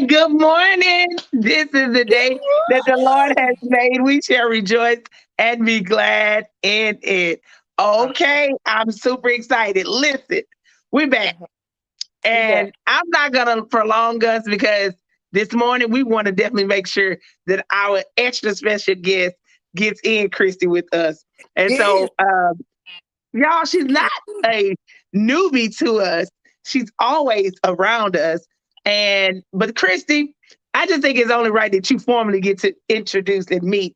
Good morning. This is the day that the Lord has made. We shall rejoice and be glad in it. Okay, I'm super excited. Listen, we're back. And I'm not going to prolong us because this morning we want to definitely make sure that our extra special guest gets in, Kristi, with us. And so, y'all, she's not a newbie to us. She's always around us. But Kristi, I just think it's only right that you formally get to introduce and meet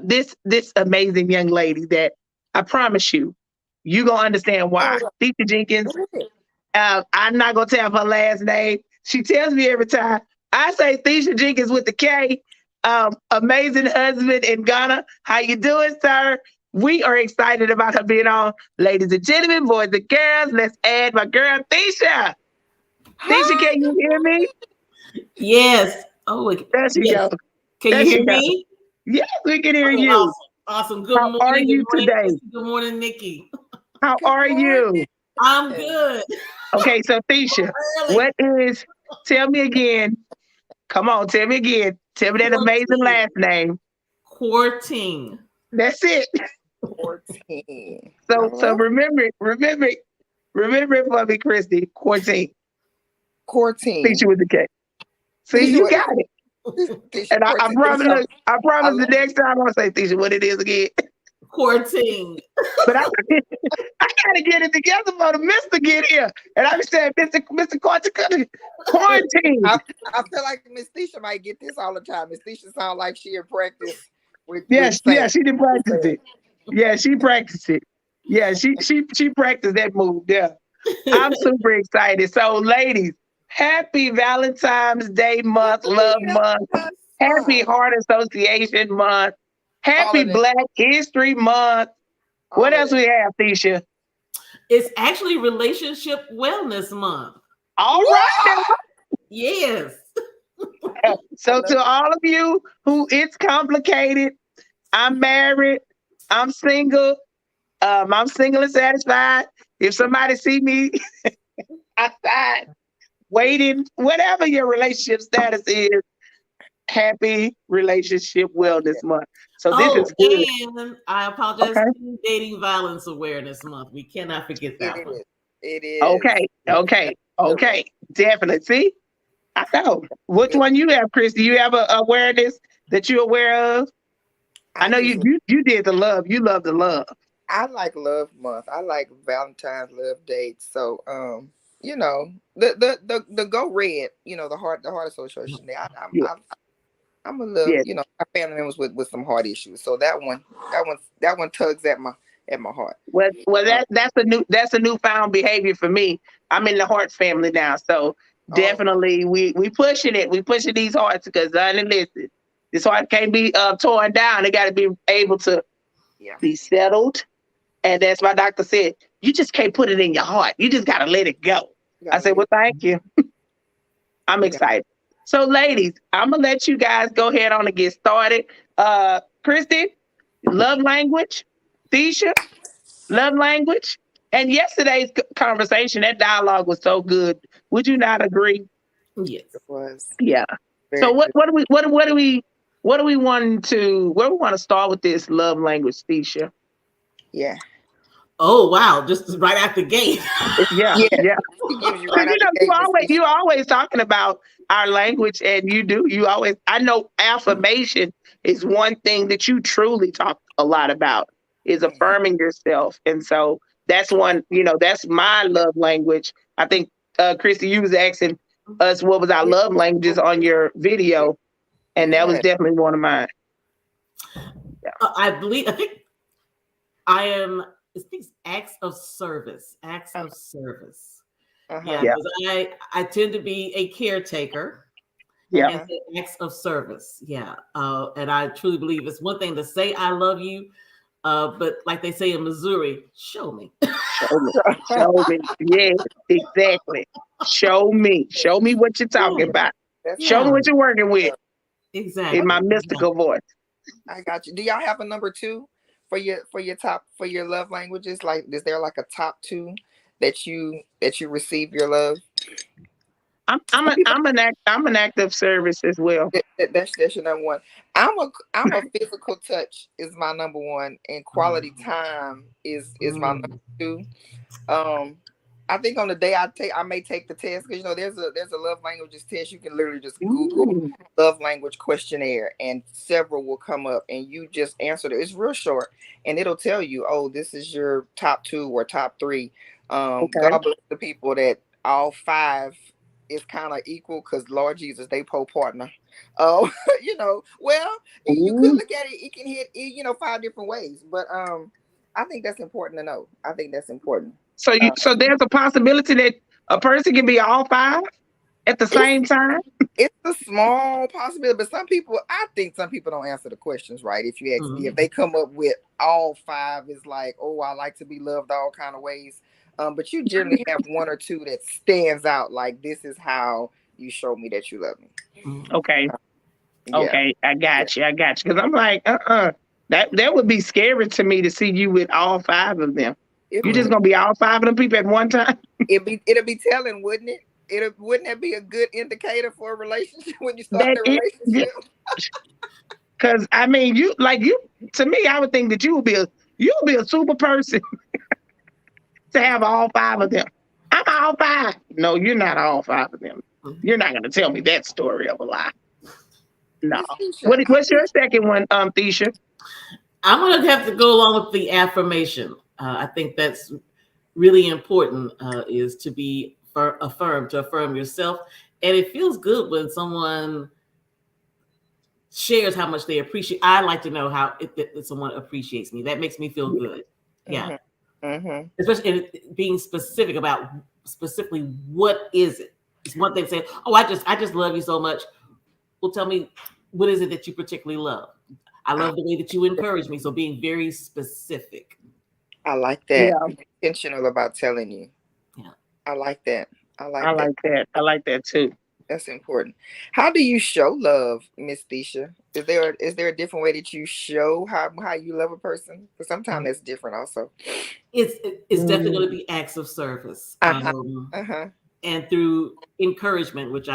this amazing young lady that I promise you gonna understand why. Thecia Jenkins. I'm not gonna tell her last name. She tells me every time. I say Thecia Jenkins with the K. Amazing husband in Ghana. How you doing, sir? We are excited about her being on. Ladies and gentlemen, boys and girls, let's add my girl, Thecia. Thecia, can you hear me? Yes. Oh, there she yes. goes. Can there you hear me? Yes, we can hear you. Awesome. Good How morning. are you today? Good morning, Nikki. How are you? I'm good. Okay, so Thecia, tell me again. Come on, tell me again. Tell me that amazing last name. Kwarteng. That's it. Kwarteng. So remember it for me, Kristi. Kwarteng. Thecia with the K. See, you got it. And I promise the next time I'll say, Thecia, what it is again. Kwarteng. But I gotta get it together for the Mr. get here. And I said, Mr. Kwarteng. I feel like Miss Thecia might get this all the time. Miss Thecia sounds like she in practice with she did practice it. Yeah, she practiced it. Yeah, she practiced that move. Yeah. I'm super excited. So, ladies, happy Valentine's Day month, love month. Happy Heart Association month. Happy Black History Month. What else we have, Thecia? It's actually Relationship Wellness Month. All right. Yes. So to all of you who it's complicated, I'm married, I'm single and satisfied. If somebody see me outside waiting, whatever your relationship status is, happy Relationship Wellness Month. So this is good. And I apologize. Okay. Dating Violence Awareness Month. We cannot forget that one. It is. Okay. Definitely. See, I know. Which one you have, Chris? Do you have a awareness that you're aware of? I know you did the love. You love the love. I like Love Month. I like Valentine's love dates. So the Go Red, the Heart Association. I'm a little, my family members with some heart issues. So that one tugs at my heart. Well, that's a newfound behavior for me. I'm in the Heart family now, so definitely we pushing it. We pushing these hearts because listen, this heart can't be torn down. It got to be able to be settled. And that's my doctor said, you just can't put it in your heart. You just got to let it go. I said, well, thank you. I'm excited. So, ladies, I'm going to let you guys go ahead on and get started. Kristi, love language. Thecia, love language. And yesterday's conversation, that dialogue was so good. Would you not agree? Yes, it was. Yeah. So where do we want to start with this love language, Thecia? Yeah. Oh wow! Just right out the gate. Yeah. You always talking about our language, and you always. I know affirmation is one thing that you truly talk a lot about, is affirming yourself, and so that's one. That's my love language. I think Kristi, you was asking us what was our love languages on your video, and that was definitely one of mine. Yeah. I think I am. It's acts of service. Uh-huh. Yeah, because I tend to be a caretaker. Yeah. And acts of service. Yeah. And I truly believe it's one thing to say I love you, but like they say in Missouri, show me. Show me. Yeah, exactly. Show me what you're talking about. Show me what you're working with. Exactly. In my mystical voice. I got you. Do y'all have a number 2? For your love languages? Like, is there like a top 2 that you receive your love? I'm an active service as well. That's your number one. I'm a physical touch is my number one, and quality time is my number two. Um, I think on the day I may take the test because there's a love languages test. You can literally just Google Ooh, love language questionnaire, and several will come up, and you just answer it. It's real short, and it'll tell you, oh, this is your top two or top three. okay. God bless the people that all five is kind of equal because Lord Jesus, they partner. Oh, well, you could Ooh. look at it. It can hit five different ways, but I think that's important to know. I think that's important. So there's a possibility that a person can be all five at the It's same time. it's a small possibility, but I think some people don't answer the questions right. If you ask me, if they come up with all five, it's like, oh, I like to be loved all kind of ways. But you generally have one or two that stands out, like this is how you show me that you love me. Okay. Yeah, Okay. I yeah. got you. I got you. Because I'm like, that would be scary to me to see you with all five of them. It You just would. gonna be all five of them people at one time? It'll be telling, wouldn't it? Wouldn't that be a good indicator for a relationship when you start That the it. relationship? Because I mean, you to me, I would think that you'll be a super person to have all five of them. I'm all five. No, you're not all five of them. You're not gonna tell me that story of a lie. No. Miss Keisha, What's your second one, Thecia? I'm going to have to go along with the affirmation. I think that's really important, is to be affirmed, to affirm yourself. And it feels good when someone shares how much they appreciate. I like to know how someone appreciates me. That makes me feel good. Yeah. Mm-hmm. Especially being specific about specifically what is it. It's one thing to say, oh, I just love you so much. Well, tell me, what is it that you particularly love? I love the way that you encourage me. So being very specific. I like that. Yeah, Be intentional about telling you. Yeah. I like that. I I like that. like that. I like that too. That's important. How do you show love, Miss Thecia? Is there a different way that you show how you love a person? Because sometimes that's different also. It's definitely going to be acts of service. Uh-huh. Uh-huh. And through encouragement,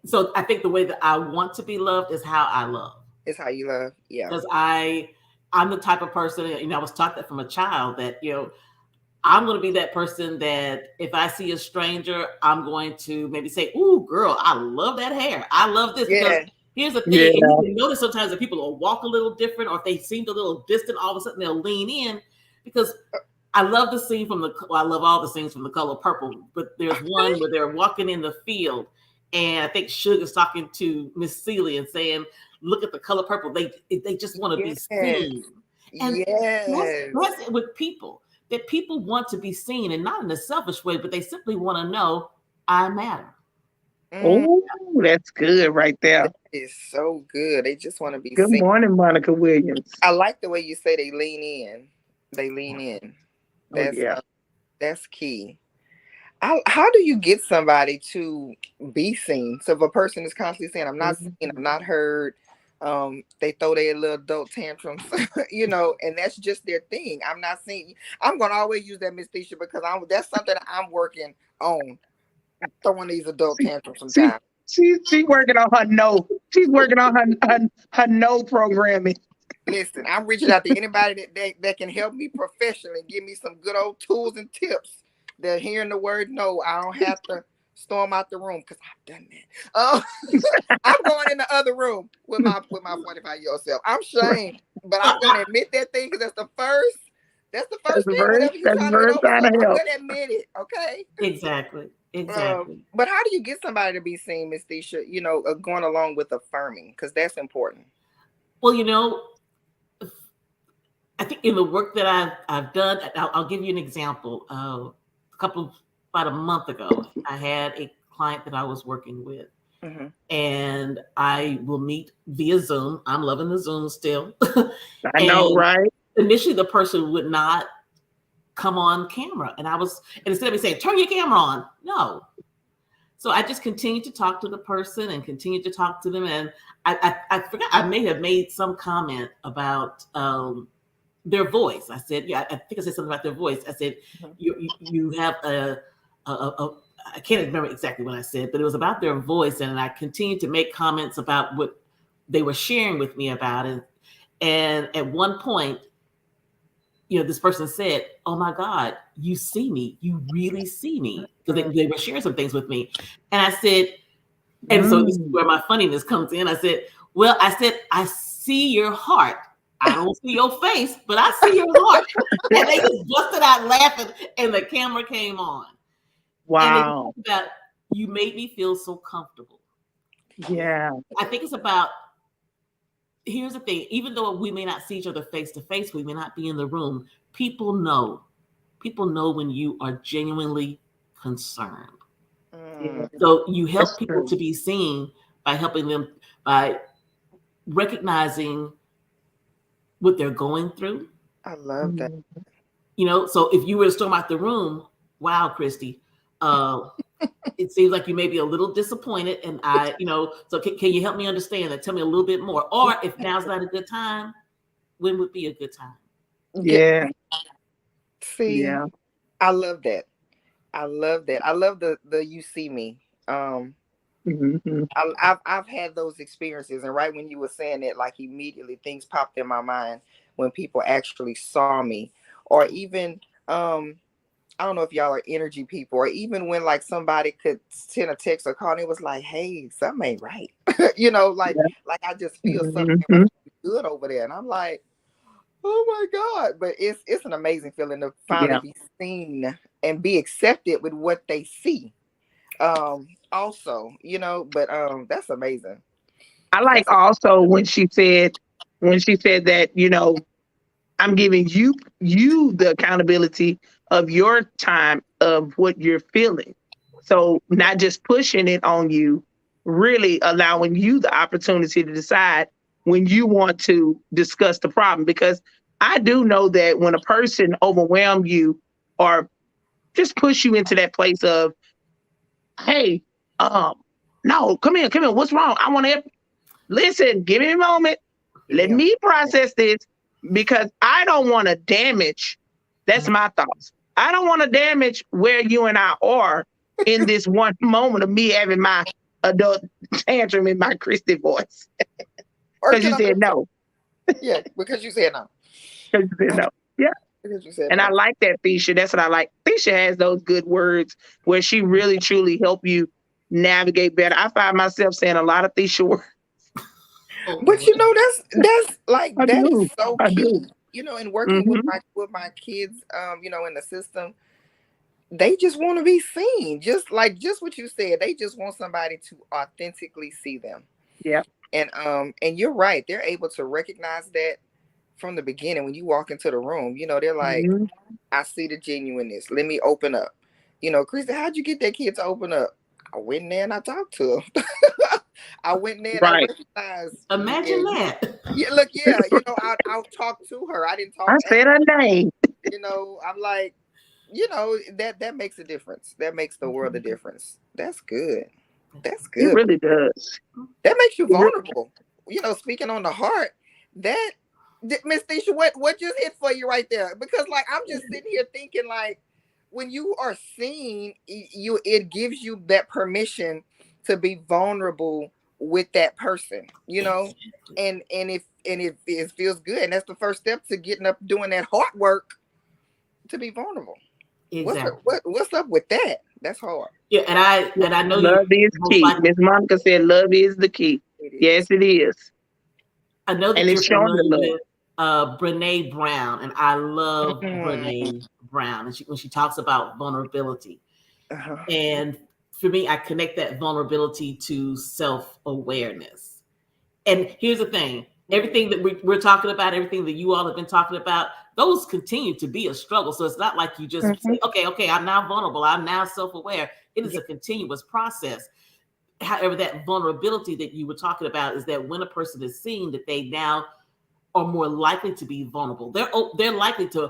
so I think the way that I want to be loved is how I love. It's how you love. Yeah. Because I'm the type of person, I was taught that from a child that, I'm going to be that person that if I see a stranger, I'm going to maybe say, "Ooh, girl, I love that hair. I love this." Yeah. Because here's the thing, Yeah. and you can notice sometimes that people will walk a little different, or if they seem a little distant, all of a sudden they'll lean in. Because I love the scene I love all the scenes from The Color Purple, but there's one where they're walking in the field, and I think Sugar's talking to Miss Celia and saying, "Look at the color purple. They just want to be seen." And that's it with people. That people want to be seen, and not in a selfish way, but they simply want to know I matter. Oh, that's good right there. That is so good. They just want to be Good seen. morning, Monica Williams. I like the way you say they lean in. They lean in. That's key. How do you get somebody to be seen? So if a person is constantly saying, "I'm not seen, I'm not heard," they throw their little adult tantrums, and that's just their thing. I'm not seen. I'm gonna always use that, Miss Thecia, because that's something that I'm working on, throwing these adult tantrums sometimes. She's working on her no. She's working on her no programming. Listen, I'm reaching out to anybody that can help me professionally, give me some good old tools and tips. That hearing the word no, I don't have to storm out the room because I've done that. I'm going in the other room with my 45-year-old self. I'm ashamed, but I'm going to admit that thing because that's the first thing. Whatever you're trying to get over, I'm going to admit it. Okay. Exactly. But how do you get somebody to be seen, Miss Thecia? Going along with affirming, because that's important. Well, I think in the work that I've done, I'll give you an example. About a month ago, I had a client that I was working with, and I will meet via Zoom. I'm loving the Zoom still. I know, right? Initially, the person would not come on camera, and instead of me saying, "Turn your camera on," no. So I just continued to talk to the person and continued to talk to them, and I forgot I may have made some comment about their voice. I said, I think I said something about their voice. I said, you have I can't remember exactly what I said, but it was about their voice. And I continued to make comments about what they were sharing with me about it. And at one point, this person said, "Oh my God, you see me. You really see me." Because they were sharing some things with me. And I said, and so this is where my funniness comes in. I said, I see your heart. I don't see your face, but I see your heart. And they just busted out laughing, and the camera came on. Wow. And about, you made me feel so comfortable. Yeah. I think it's about, here's the thing, even though we may not see each other face to face, we may not be in the room, people know when you are genuinely concerned. Yeah. So you help people to be seen by helping them, by recognizing what they're going through. I love that. So if you were to storm out the room, wow, Kristi, it seems like you may be a little disappointed. And so can you help me understand that? Tell me a little bit more. Or if now's not a good time, when would be a good time? Yeah. See, yeah. I love that. I love that. I love the you see me. I've had those experiences, and right when you were saying it, like immediately things popped in my mind when people actually saw me, or even I don't know if y'all are energy people, or even when like somebody could send a text or call and it was like, hey, something ain't right. Like I just feel something good over there. And I'm like, oh my God. But it's an amazing feeling to finally be seen and be accepted with what they see. Also, but that's amazing. I like also when she said that, I'm giving you the accountability of your time of what you're feeling. So not just pushing it on you, really allowing you the opportunity to decide when you want to discuss the problem. Because I do know that when a person overwhelms you or just push you into that place of, hey, no, come here, what's wrong? I want to listen, give me a moment. Let me process this because I don't want to damage. That's my thoughts. I don't want to damage where you and I are in this one moment of me having my adult tantrum in my Kristi voice. Because you said no. Yeah, because you said no. Because you said no. Yeah. Because you said and no. I like that, Thecia. That's what I like. Thecia has those good words where she really, truly help you navigate better. I find myself saying a lot of Thecia words. But that's like that is so key. In working with my kids, in the system, they just want to be seen. Just what you said. They just want somebody to authentically see them. Yeah. And you're right. They're able to recognize that from the beginning when you walk into the room. They're like, I see the genuineness. Let me open up. Kristi, how'd you get that kid to open up? I went in there and I talked to him. I went in there and I recognized. Imagine that. Yeah, look, I'll talk to her. I didn't talk. I said her name. I'm like, that makes a difference. That makes the world a difference. That's good. That's good. It really does. That makes you vulnerable. Speaking on the heart, that Miss Thecia, what just hit for you right there? Because like I'm just sitting here thinking like when you are seen, it gives you that permission to be vulnerable with that person, and if it feels good, and that's the first step to getting up doing that hard work to be vulnerable. Exactly. What's up with that? That's hard. Yeah, and I know love is key. Miss Monica said love is the key. Yes, it is. I know that you're familiar with Brene Brown, and I love Brene Brown, and when she talks about vulnerability, and for me, I connect that vulnerability to self-awareness. And here's the thing: everything that we're talking about, everything that you all have been talking about, those continue to be a struggle. So it's not like you just say, okay, I'm now vulnerable, I'm now self-aware. It is a continuous process. However, that vulnerability that you were talking about is that when a person is seen, that they now are more likely to be vulnerable. They're likely to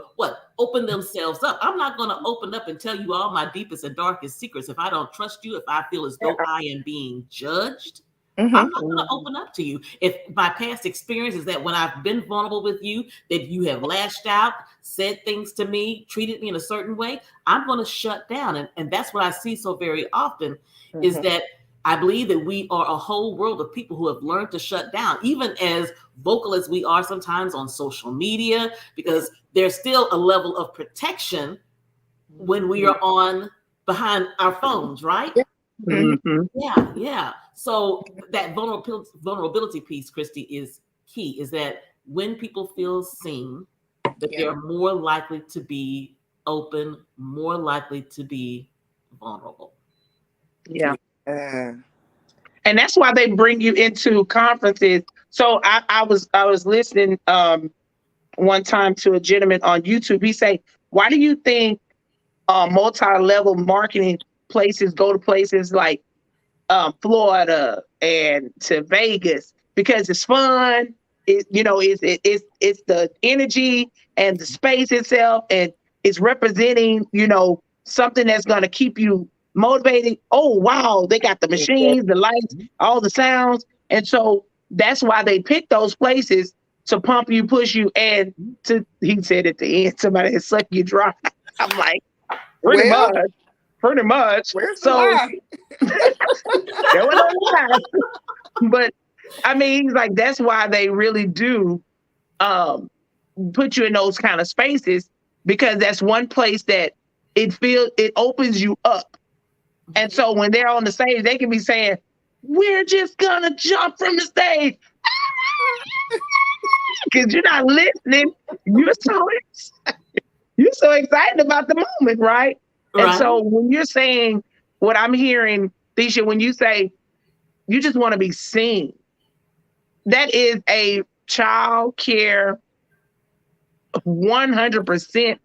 open themselves up. I'm not going to open up and tell you all my deepest and darkest secrets if I don't trust you, if I feel as though I am being judged. I'm not going to open up to you. If my past experience is that when I've been vulnerable with you, that you have lashed out, said things to me, treated me in a certain way, I'm going to shut down. And that's what I see so very often is that I believe that we are a whole world of people who have learned to shut down, even as vocal as we are sometimes on social media, because there's still a level of protection when we are on behind our phones, right? Yeah. So that vulnerability piece, Kristi, is key, is that when people feel seen, that they're more likely to be open, more likely to be vulnerable. Yeah. And that's why they bring you into conferences. So I was listening one time to a gentleman on YouTube. He say, why do you think multi-level marketing places go to places like Florida and to Vegas? Because it's fun. It's the energy and the space itself, and it's representing something that's going to keep you motivated. Oh wow, they got the machines, the lights, all the sounds, and so that's why they pick those places to pump you, push you, and to. He said at the end, somebody has sucked you dry. I'm like, pretty much. Where's the so lie? there was no lie. But I mean, he's like, that's why they really do put you in those kind of spaces, because that's one place that it opens you up. And so when they're on the stage, they can be saying, we're just gonna jump from the stage. Because you're not listening. You're so excited about the moment, right? And so when you're saying what I'm hearing, Thecia, when you say you just want to be seen, that is a child care 100%.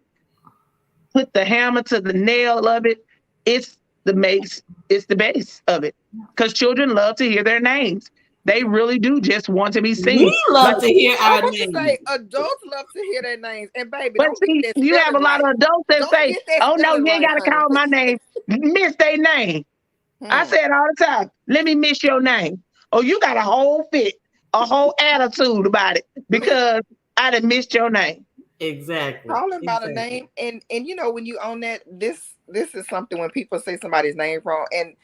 Put the hammer to the nail of it. It's the base of it. Because children love to hear their names. They really do just want to be seen. We love to hear our names. Say, adults love to hear their names. And baby, but see, you have a lot of adults that say, oh no, you ain't got to call my name. Miss their name. I say it all the time. Let me miss your name. Oh, you got a whole attitude about it because I done missed your name. Exactly. Call him by the name. And when you own that, this is something when people say somebody's name wrong. And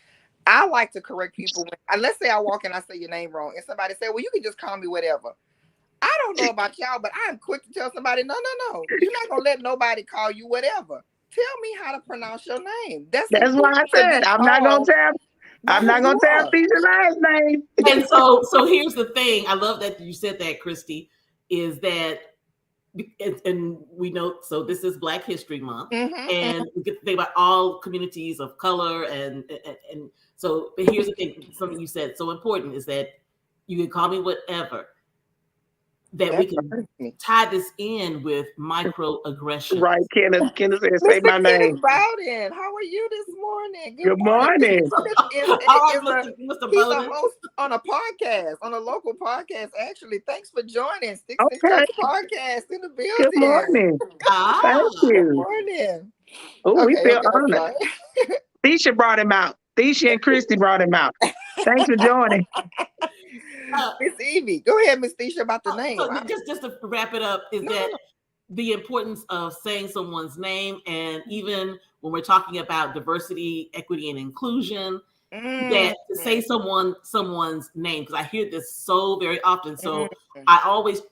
I like to correct people. Let's say I walk in, I say your name wrong, and somebody say, well, you can just call me whatever. I don't know about y'all, but I'm quick to tell somebody, no. You're not going to let nobody call you whatever. Tell me how to pronounce your name. That's why I said I'm not going to tell Thecia's last name. And so here's the thing. I love that you said that, Kristi, is that, and we know, so this is Black History Month, and we get to think about all communities of color, and so, but here's the thing, something you said so important is that you can call me whatever, that we can tie this in with microaggressions. Right, Kenneth said, say my name. Bowden, how are you this morning? Good morning. He's a host on a podcast, on a local podcast, actually. Thanks for joining. Sticks and Touch Podcast in the building. Good morning. Thank you. Good morning. Oh, we feel honored. Thecia brought him out. Thecia and Kristi brought him out. Thanks for joining. Miss Evie, go ahead, Miss Thecia, about the name. So just to wrap it up, is that the importance of saying someone's name, and even when we're talking about diversity, equity, and inclusion, that to say someone's name, because I hear this so very often. So I always,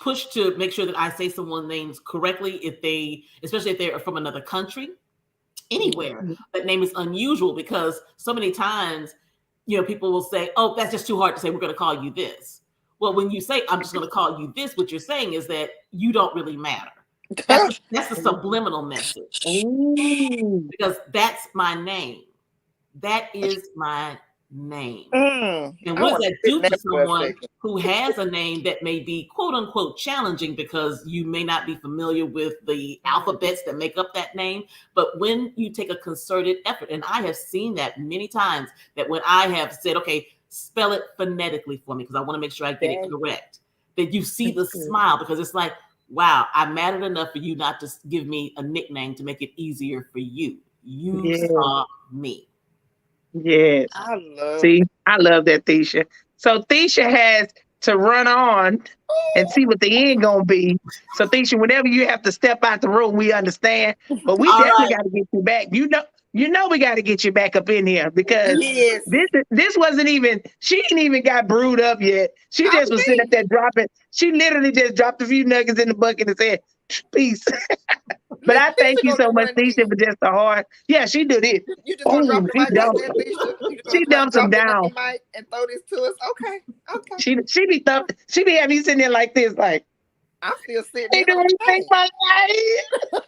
push to make sure that I say someone's names correctly, especially if they're from another country, anywhere. That name is unusual, because so many times, people will say, oh, that's just too hard to say, we're going to call you this. Well, when you say, I'm just going to call you this, what you're saying is that you don't really matter. That's a subliminal message. Because that's my name. That is my name. And what does that do to someone who has a name that may be quote unquote challenging, because you may not be familiar with the alphabets that make up that name? But when you take a concerted effort, and I have seen that many times, that when I have said, okay, spell it phonetically for me, because I want to make sure I get it correct, that you see the smile, because it's like, wow, I mattered enough for you not to give me a nickname to make it easier for you. You saw me. Yes. I love See, that. I love that, Thecia. So Thecia has to run on and see what the end gonna be. So Thecia, whenever you have to step out the room, we understand. But we All definitely right. got to get you back. You know we got to get you back up in here because Yes, this wasn't even, she ain't even got brewed up yet. She I just was sitting up believe there you. dropping. She literally just dropped a few nuggets in the bucket and said, peace. But Listen, I thank Thecia you gonna so do much, one of Thecia, these. for just the heart. Yeah, she did it. You just gonna drop Boom, it she right like dumped. that, Thecia. You just She gonna dumped some drop it like down. you might and throw this to us. Okay, okay. She be having you sitting there like this, like, I'm still sitting ain't in. doing anything Okay. for life.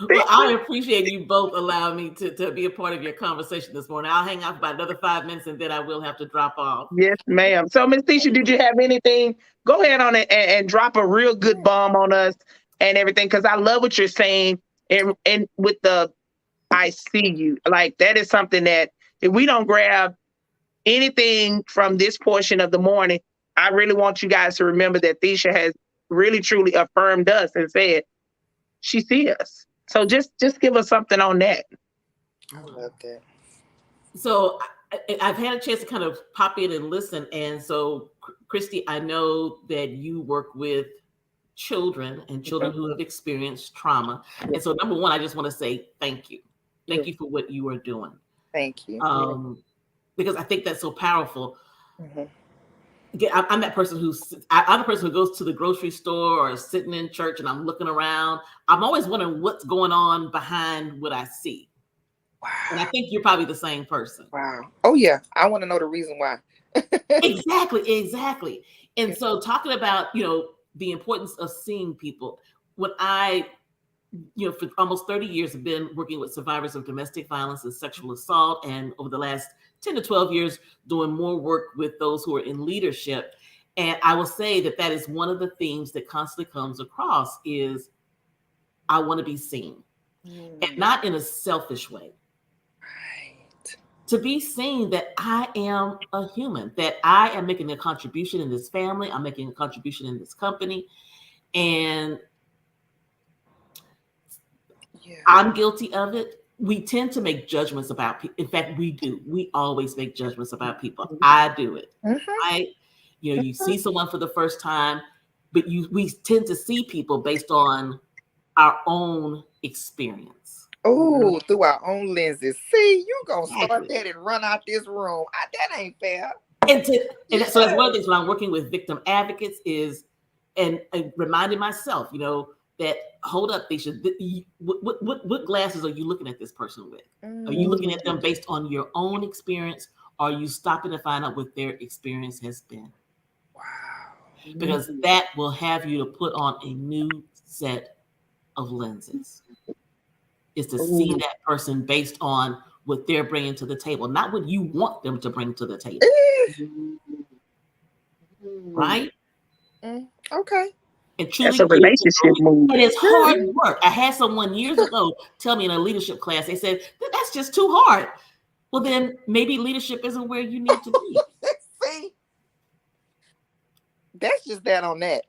Well, I appreciate you both allowing me to be a part of your conversation this morning. I'll hang out for about another 5 minutes and then I will have to drop off. Yes, ma'am. So, Miss Thecia, did you have anything? Go ahead on it and drop a real good bomb on us and everything, because I love what you're saying. And with the I see you, like that is something that if we don't grab anything from this portion of the morning, I really want you guys to remember that Thecia has really truly affirmed us and said she sees us. So just give us something on that. I love that. So I've had a chance to kind of pop in and listen. And so, Kristi, I know that you work with children and children who have experienced trauma. And so, number one, I just want to say thank you. Thank you for what you are doing. Thank you. Because I think that's so powerful. Mm-hmm. Again, I'm that person I'm the person who goes to the grocery store or sitting in church and I'm looking around. I'm always wondering what's going on behind what I see. Wow. And I think you're probably the same person. Wow. Oh yeah. I want to know the reason why. Exactly. And so talking about, the importance of seeing people, when I, for almost 30 years have been working with survivors of domestic violence and sexual assault, and over the last 10 to 12 years doing more work with those who are in leadership. And I will say that is one of the themes that constantly comes across is I want to be seen. And not in a selfish way. Right. To be seen that I am a human, that I am making a contribution in this family, I'm making a contribution in this company, and I'm guilty of it. We tend to make judgments about people. In fact, we do. We always make judgments about people. I do it. Right? You see someone for the first time, but we tend to see people based on our own experience. Oh, through our own lenses. See, you gonna start that and run out this room. That ain't fair. And so that's one of the things when I'm working with victim advocates is, and reminding myself, that hold up, Thecia, what glasses are you looking at this person with? Are you looking at them based on your own experience? Or are you stopping to find out what their experience has been? Wow. Because that will have you to put on a new set of lenses. Is to see that person based on what they're bringing to the table, not what you want them to bring to the table. Right? Okay. And truly, that's a relationship move. And it's hard work. I had someone years ago tell me in a leadership class, they said, that's just too hard. Well, then maybe leadership isn't where you need to be. See? That's just that on that.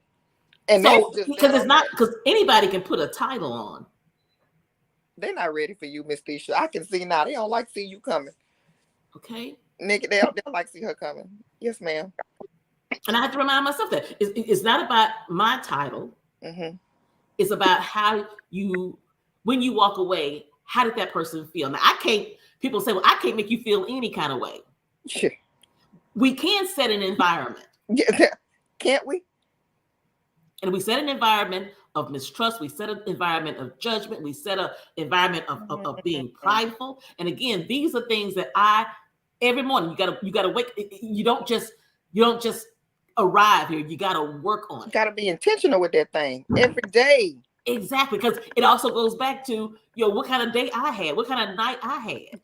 And so, because anybody can put a title on. They're not ready for you, Miss Thecia. I can see now. They don't like to see you coming. Okay. Nick, they don't like to see her coming. Yes, ma'am. And I have to remind myself that it's not about my title. It's about how when you walk away, how did that person feel? Now, people say, well, I can't make you feel any kind of way. Sure. We can set an environment. Yeah, can't we? And we set an environment of mistrust. We set an environment of judgment. We set an environment of being prideful. And again, these are things that every morning you gotta wake. You don't just arrive here. You gotta work on it. You gotta be intentional with that thing every day. Exactly, because it also goes back to what kind of day I had, what kind of night I had.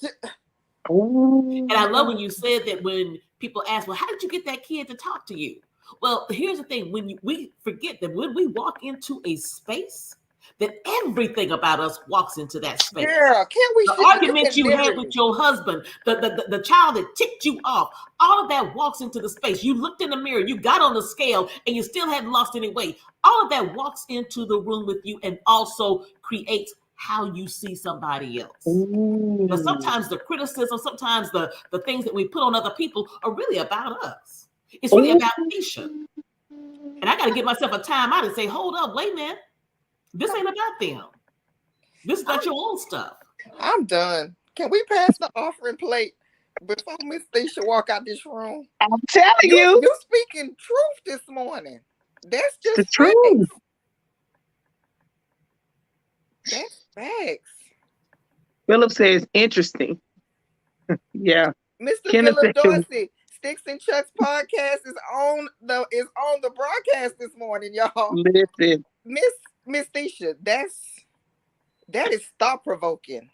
And I love when you said that when people ask, well, how did you get that kid to talk to you? Well, here's the thing. We forget that when we walk into a space, that everything about us walks into that space. Girl, can't we? The argument you had with your husband, the child that ticked you off, all of that walks into the space. You looked in the mirror, you got on the scale, and you still hadn't lost any weight. All of that walks into the room with you and also creates how you see somebody else. Ooh. But sometimes the criticism, sometimes the things that we put on other people are really about us. It's really about Thecia. And I got to give myself a time out and say, hold up, wait a minute. This ain't about them. This is about your own stuff. I'm done. Can we pass the offering plate before Miss Thecia walk out this room? I'm telling you. You're speaking truth this morning. That's just the truth. That's facts. Philip says interesting. Yeah. Mr. Philip Dorsey, Sticks and Chucks podcast is on the broadcast this morning, y'all. Listen. Miss Thecia, that is thought provoking.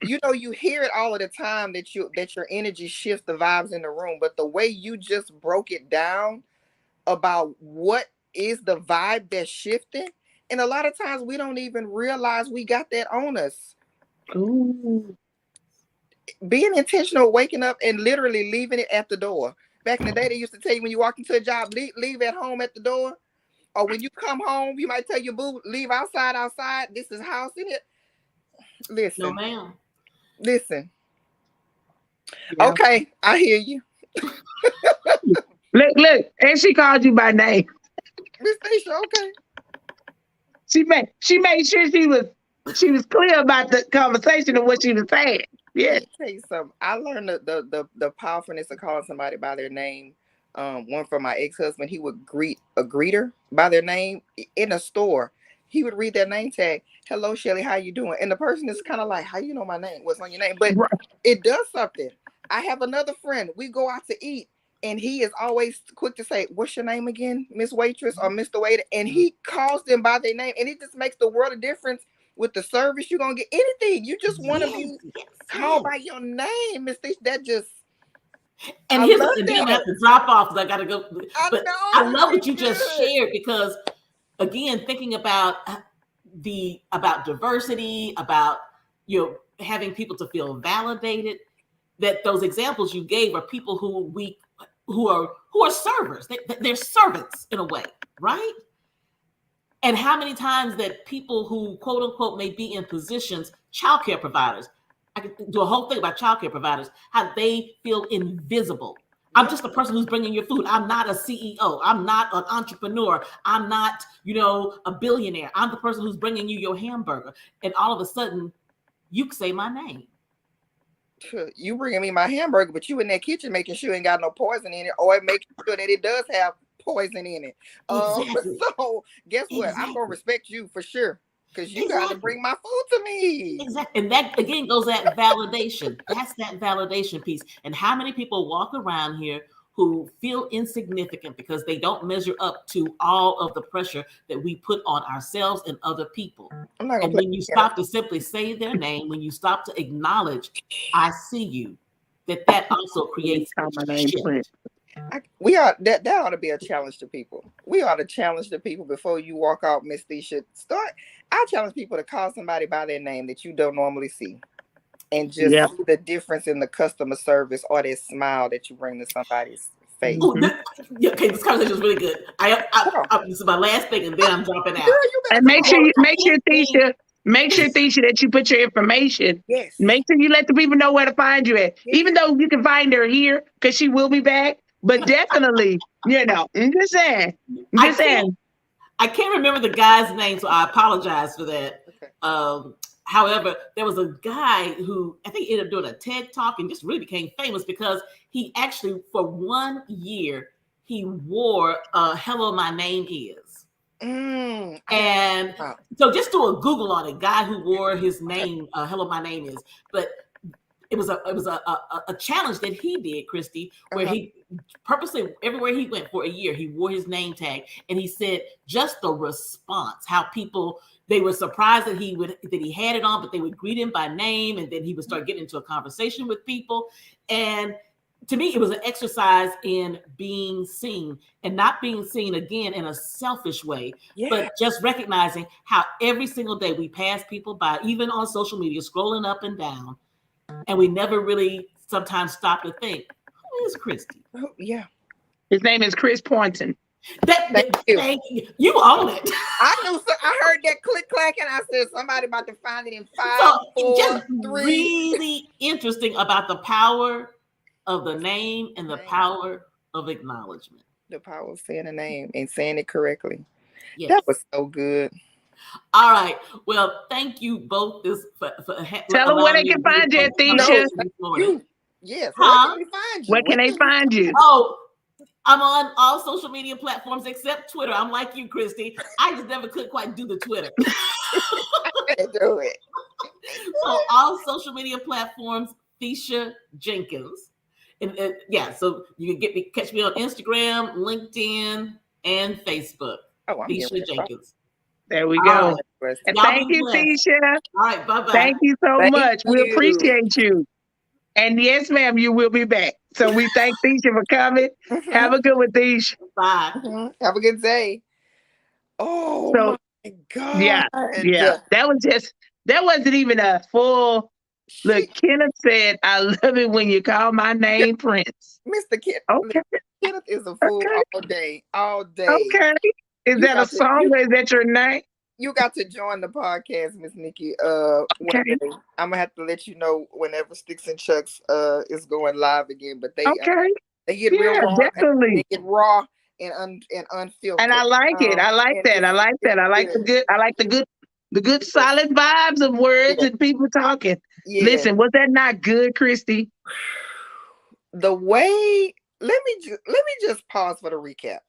You know, you hear it all of the time that your energy shifts the vibes in the room, but the way you just broke it down about what is the vibe that's shifting, and a lot of times we don't even realize we got that on us. Ooh. Being intentional, waking up and literally leaving it at the door. Back in the day, they used to tell you when you walk into a job, leave at home at the door. Or when you come home, you might tell your boo, leave outside. This is house in it. Listen. No, ma'am. Listen. Yeah. Okay, I hear you. Look, and she called you by name. Miss Thecia, okay. She made sure she was clear about the conversation and what she was saying. Yeah. Let me tell you something. I learned the powerfulness of calling somebody by their name. One from my ex-husband, he would greet a greeter by their name in a store. He would read their name tag. Hello, Shelly, how you doing? And the person is kind of like, how you know my name? What's on your name? But it does something. I have another friend. We go out to eat, and he is always quick to say, what's your name again, Miss Waitress or Mr. Waiter? And he calls them by their name, and it just makes the world of difference with the service you're going to get. Anything. You just want to be called by your name, Miss Thecia. That just... And here's the thing, I have to drop off because I got to go. But I love what you just shared, because again, thinking about diversity, about having people to feel validated, that those examples you gave are people who are servers. They're servants in a way, right? And how many times that people who quote unquote may be in positions, childcare providers, I could do a whole thing about childcare providers, how they feel invisible. I'm just the person who's bringing your food. I'm not a CEO. I'm not an entrepreneur. I'm not, a billionaire. I'm the person who's bringing you your hamburger. And all of a sudden, you can say my name. You bringing me my hamburger, but you in that kitchen making sure it ain't got no poison in it, or making sure that it does have poison in it. Exactly. So guess what? I'm going to respect you for sure. Because you got to bring my food to me. Exactly. And that, again, goes at validation. That's that validation piece. And how many people walk around here who feel insignificant because they don't measure up to all of the pressure that we put on ourselves and other people. And when you stop to simply say their name, when you stop to acknowledge, I see you, that also creates a shift. That ought to be a challenge to people. We ought to challenge the people before you walk out, Miss Thecia. I challenge people to call somebody by their name that you don't normally see, and just see the difference in the customer service or that smile that you bring to somebody's face. Okay, this conversation is really good. This is my last thing, and then I'm dropping out. And make sure Thecia, that you put your information. Yes. Make sure you let the people know where to find you at. Even though you can find her here because she will be back. But definitely, I'm just saying. I can't remember the guy's name, so I apologize for that. Okay. However, there was a guy who I think ended up doing a TED Talk and just really became famous because he actually, for 1 year, he wore Hello, My Name Is. And so just do a Google on it, guy who wore his name, Hello, My Name Is. But it was a challenge that he did, Kristi, where he purposely, everywhere he went for a year, he wore his name tag, and he said just the response, how people, they were surprised that he had it on, but they would greet him by name, and then he would start getting into a conversation with people. And to me, it was an exercise in being seen, and not being seen again in a selfish way, but just recognizing how every single day we pass people by, even on social media, scrolling up and down, and we never really sometimes stop to think, who is Kristi? Oh, yeah. His name is Jenkins-Kwarteng. Thank you. You own it. I knew. I heard that click clack, and I said somebody about to find it in 5, So 4, just 3. really interesting about the power of the name and the power of acknowledgement. The power of saying a name and saying it correctly. Yes. That was so good. All right. Well, thank you both for tell them where they can find you, Thecia. Yes. Huh? Where can they find you? Where can they find you? Oh, I'm on all social media platforms except Twitter. I'm like you, Kristi. I just never could quite do the Twitter. Do it. So all social media platforms, Thecia Jenkins. And yeah, so you can catch me on Instagram, LinkedIn, and Facebook. Oh, I'm Thecia Jenkins. There we go. Right. And thank you, Thecia. All right, bye-bye. Thank you so much. We appreciate you. And yes, ma'am, you will be back. So we thank Thecia for coming. Have a good one, Thecia. Bye. Have a good day. Oh my God. Yeah. That wasn't even a full look. Kenneth said, I love it when you call my name Prince. Mr. Kenneth. Okay. Kenneth is a fool all day. Okay. Is that a song or is that your name? You got to join the podcast, Miss Nikki. One day. I'm gonna have to let you know whenever Sticks and Chucks is going live again. But they get real raw. Definitely. They get raw and unfiltered. And I like it. I like that. I like the good solid vibes of words and people talking. Listen, was that not good, Kristi? The way let me just pause for the recap.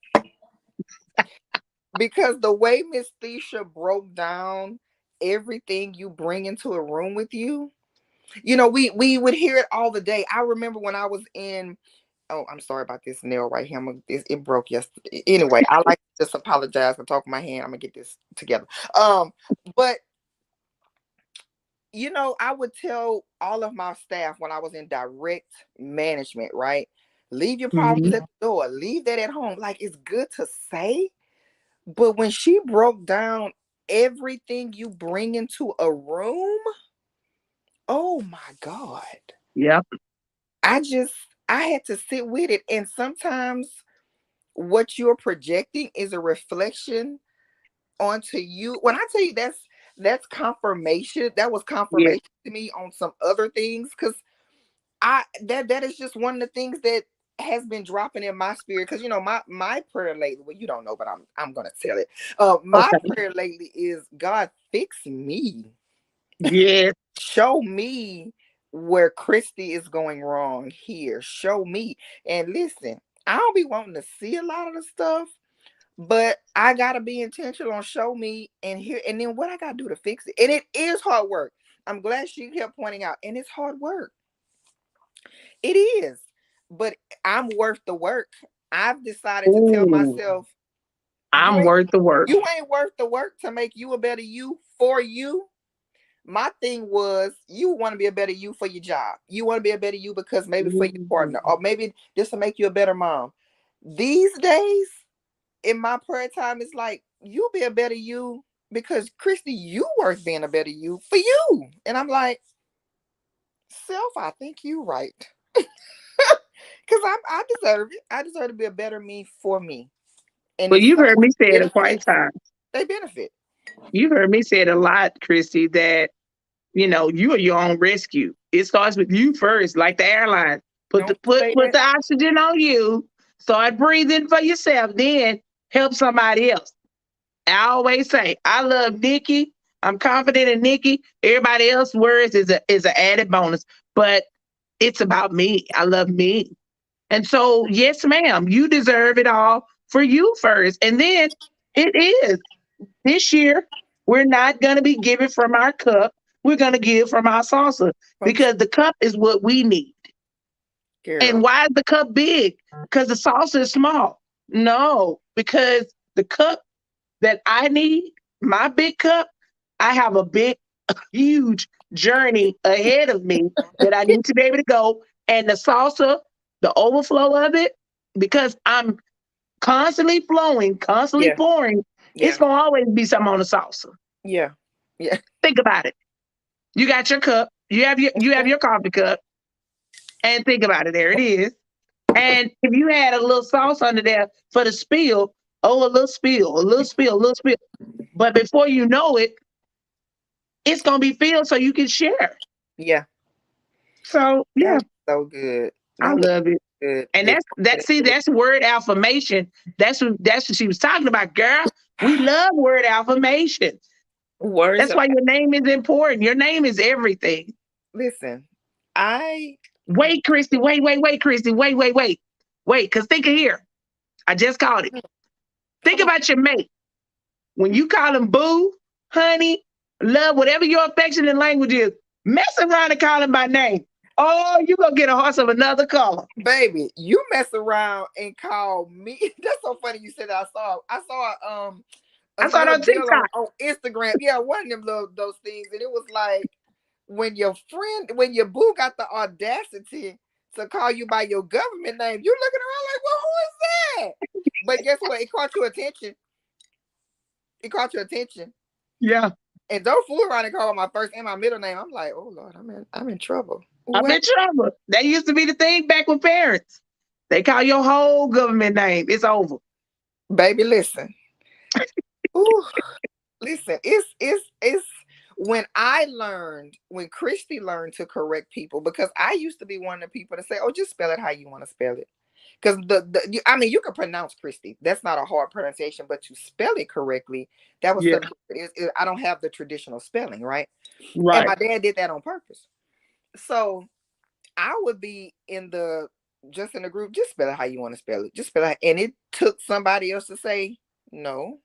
Because the way Miss Thecia broke down everything you bring into a room with you, we would hear it all the day. I remember when I was in, I'm sorry about this nail right here. It broke yesterday. Anyway, I like to just apologize and talk with my hand. I'm gonna get this together. But I would tell all of my staff when I was in direct management, right? Leave your problems at the door. Leave that at home. Like, it's good to say. But when she broke down everything you bring into a room, oh my God. Yep. I had to sit with it. And sometimes what you're projecting is a reflection onto you. When I tell you that's confirmation, that was confirmation to me on some other things. Because that is just one of the things that has been dropping in my spirit, because my prayer lately, well, you don't know, but I'm gonna tell it. My prayer lately is, God, fix me. Yes. Show me where Kristi is going wrong here. Show me. And listen, I don't be wanting to see a lot of the stuff, but I gotta be intentional on show me and then what I gotta do to fix it. And it is hard work. I'm glad she kept pointing out, and it's hard work. It is. But I'm worth the work. I've decided to tell myself, I'm worth the work. You ain't worth the work to make you a better you for you. My thing was, you want to be a better you for your job. You want to be a better you because maybe for your partner, or maybe just to make you a better mom. These days, in my prayer time, it's like, you be a better you because, Kristi, you worth being a better you for you. And I'm like, self, I think you right. Because I deserve it. I deserve to be a better me for me. And well, you've heard me say it quite times. They benefit. You've heard me say it a lot, Kristi, that, you are your own rescue. It starts with you first, like the airline. Put the oxygen on you. Start breathing for yourself. Then help somebody else. I always say, I love Nikki. I'm confident in Nikki. Everybody else's words is an added bonus. But it's about me. I love me. And so, yes, ma'am, you deserve it all for you first. And then it is. This year, we're not going to be giving from our cup. We're going to give from our salsa, because the cup is what we need. Girl. And why is the cup big? Because the salsa is small. No, because the cup that I need, my big cup, I have a huge journey ahead of me that I need to be able to go. And the salsa, the overflow of it, because I'm constantly flowing, constantly pouring, it's going to always be something on the salsa. Yeah. Yeah. Think about it. You got your cup. You have your coffee cup. And think about it. There it is. And if you had a little sauce under there for the spill, Oh, a little spill, a little spill, a little spill. But before you know it, it's gonna be filled so you can share. Yeah. So That yeah, was so good. I That was love it. good. And that's word affirmation. That's what she was talking about, girl. We love word affirmation. Words That's of why your name is important. Your name is everything. listen. I Wait, Kristi. Wait, Kristi. Wait. Wait, because think of here. I just called it. Think come on, about your mate. When you call him boo, honey, love, whatever your affectionate language is, mess around and call him by name. Oh, you gonna get a horse of another color. baby. You mess around and call me. That's so funny. You said that. I saw I a saw it little on deal TikTok. on Instagram. Yeah, one of them little those things, and it was like when your boo got the audacity to call you by your government name, you looking around like, well, who is that? But guess what? It caught your attention. It caught your attention. Yeah. And don't fool around and call my first and my middle name. I'm like, oh Lord, I'm in trouble. I'm What? in trouble. That used to be the thing back with parents. They call your whole government name. It's over. Baby, listen. Ooh, listen, it's when Kristi learned to correct people, because I used to be one of the people to say, oh, just spell it how you want to spell it. Because I mean, you can pronounce Kristi. That's not a hard pronunciation, but to spell it correctly, that was Yeah. something. I don't have the traditional spelling, right? And Right. my dad did that on purpose. So I would be in the group, just spell it how you want to spell it. Just spell it. And it took somebody else to say, no,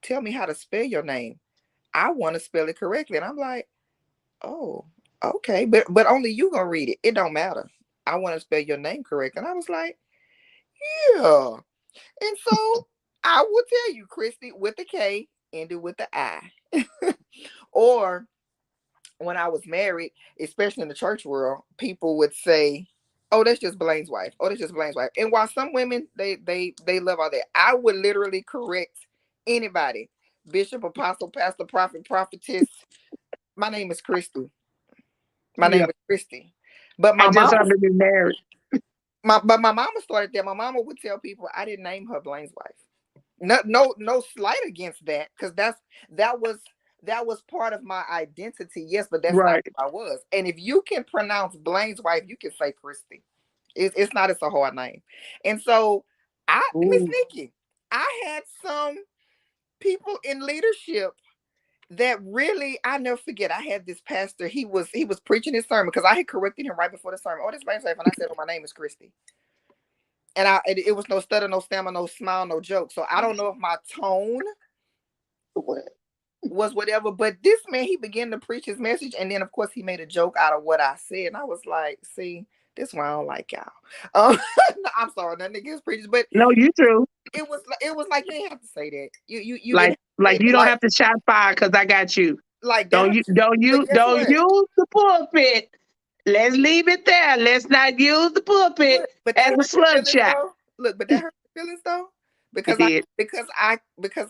tell me how to spell your name. I want to spell it correctly. And I'm like, oh, okay. But only you gonna read it. It don't matter. I want to spell your name correct. And I was like, yeah. And so I will tell you, Kristi, with the K, ended with the I. Or when I was married, especially in the church world, people would say, oh, that's just Blaine's wife. Oh, that's just Blaine's wife. And while some women they love all that, I would literally correct anybody. Bishop, apostle, pastor, prophet, prophetess. My name is Kristi. My name Yeah. is Kristi. But I my just mama, happened to be married. but my mama started that. My mama would tell people I didn't name her Blaine's wife. No slight against that, because that was that was part of my identity. Yes, but that's not Right. who I was. And if you can pronounce Blaine's wife, you can say Kristi. It's not. It's a hard name. And so Miss Ooh. Nikki, I had some people in leadership that really, I never forget. I had this pastor. He was preaching his sermon, because I had corrected him right before the sermon. Oh, this Blaine's wife, and I said, oh, my name is Kristi. And it was no stutter, no stammer, no smile, no joke. So I don't know if my tone was whatever, but this man, he began to preach his message, and then of course he made a joke out of what I said, and I was like, see, this is why I don't like y'all. I'm sorry, nothing against preachers, but No, you true. it was like, you didn't have to say that. You didn't Like have to say you that. don't have to shot fire because I got you. Like that. Don't But guess don't what? use the pulpit. Let's leave it there. Let's not use the pulpit But as that a hurt your slug feelings shot. though. Look, but that hurt your feelings though, It because did.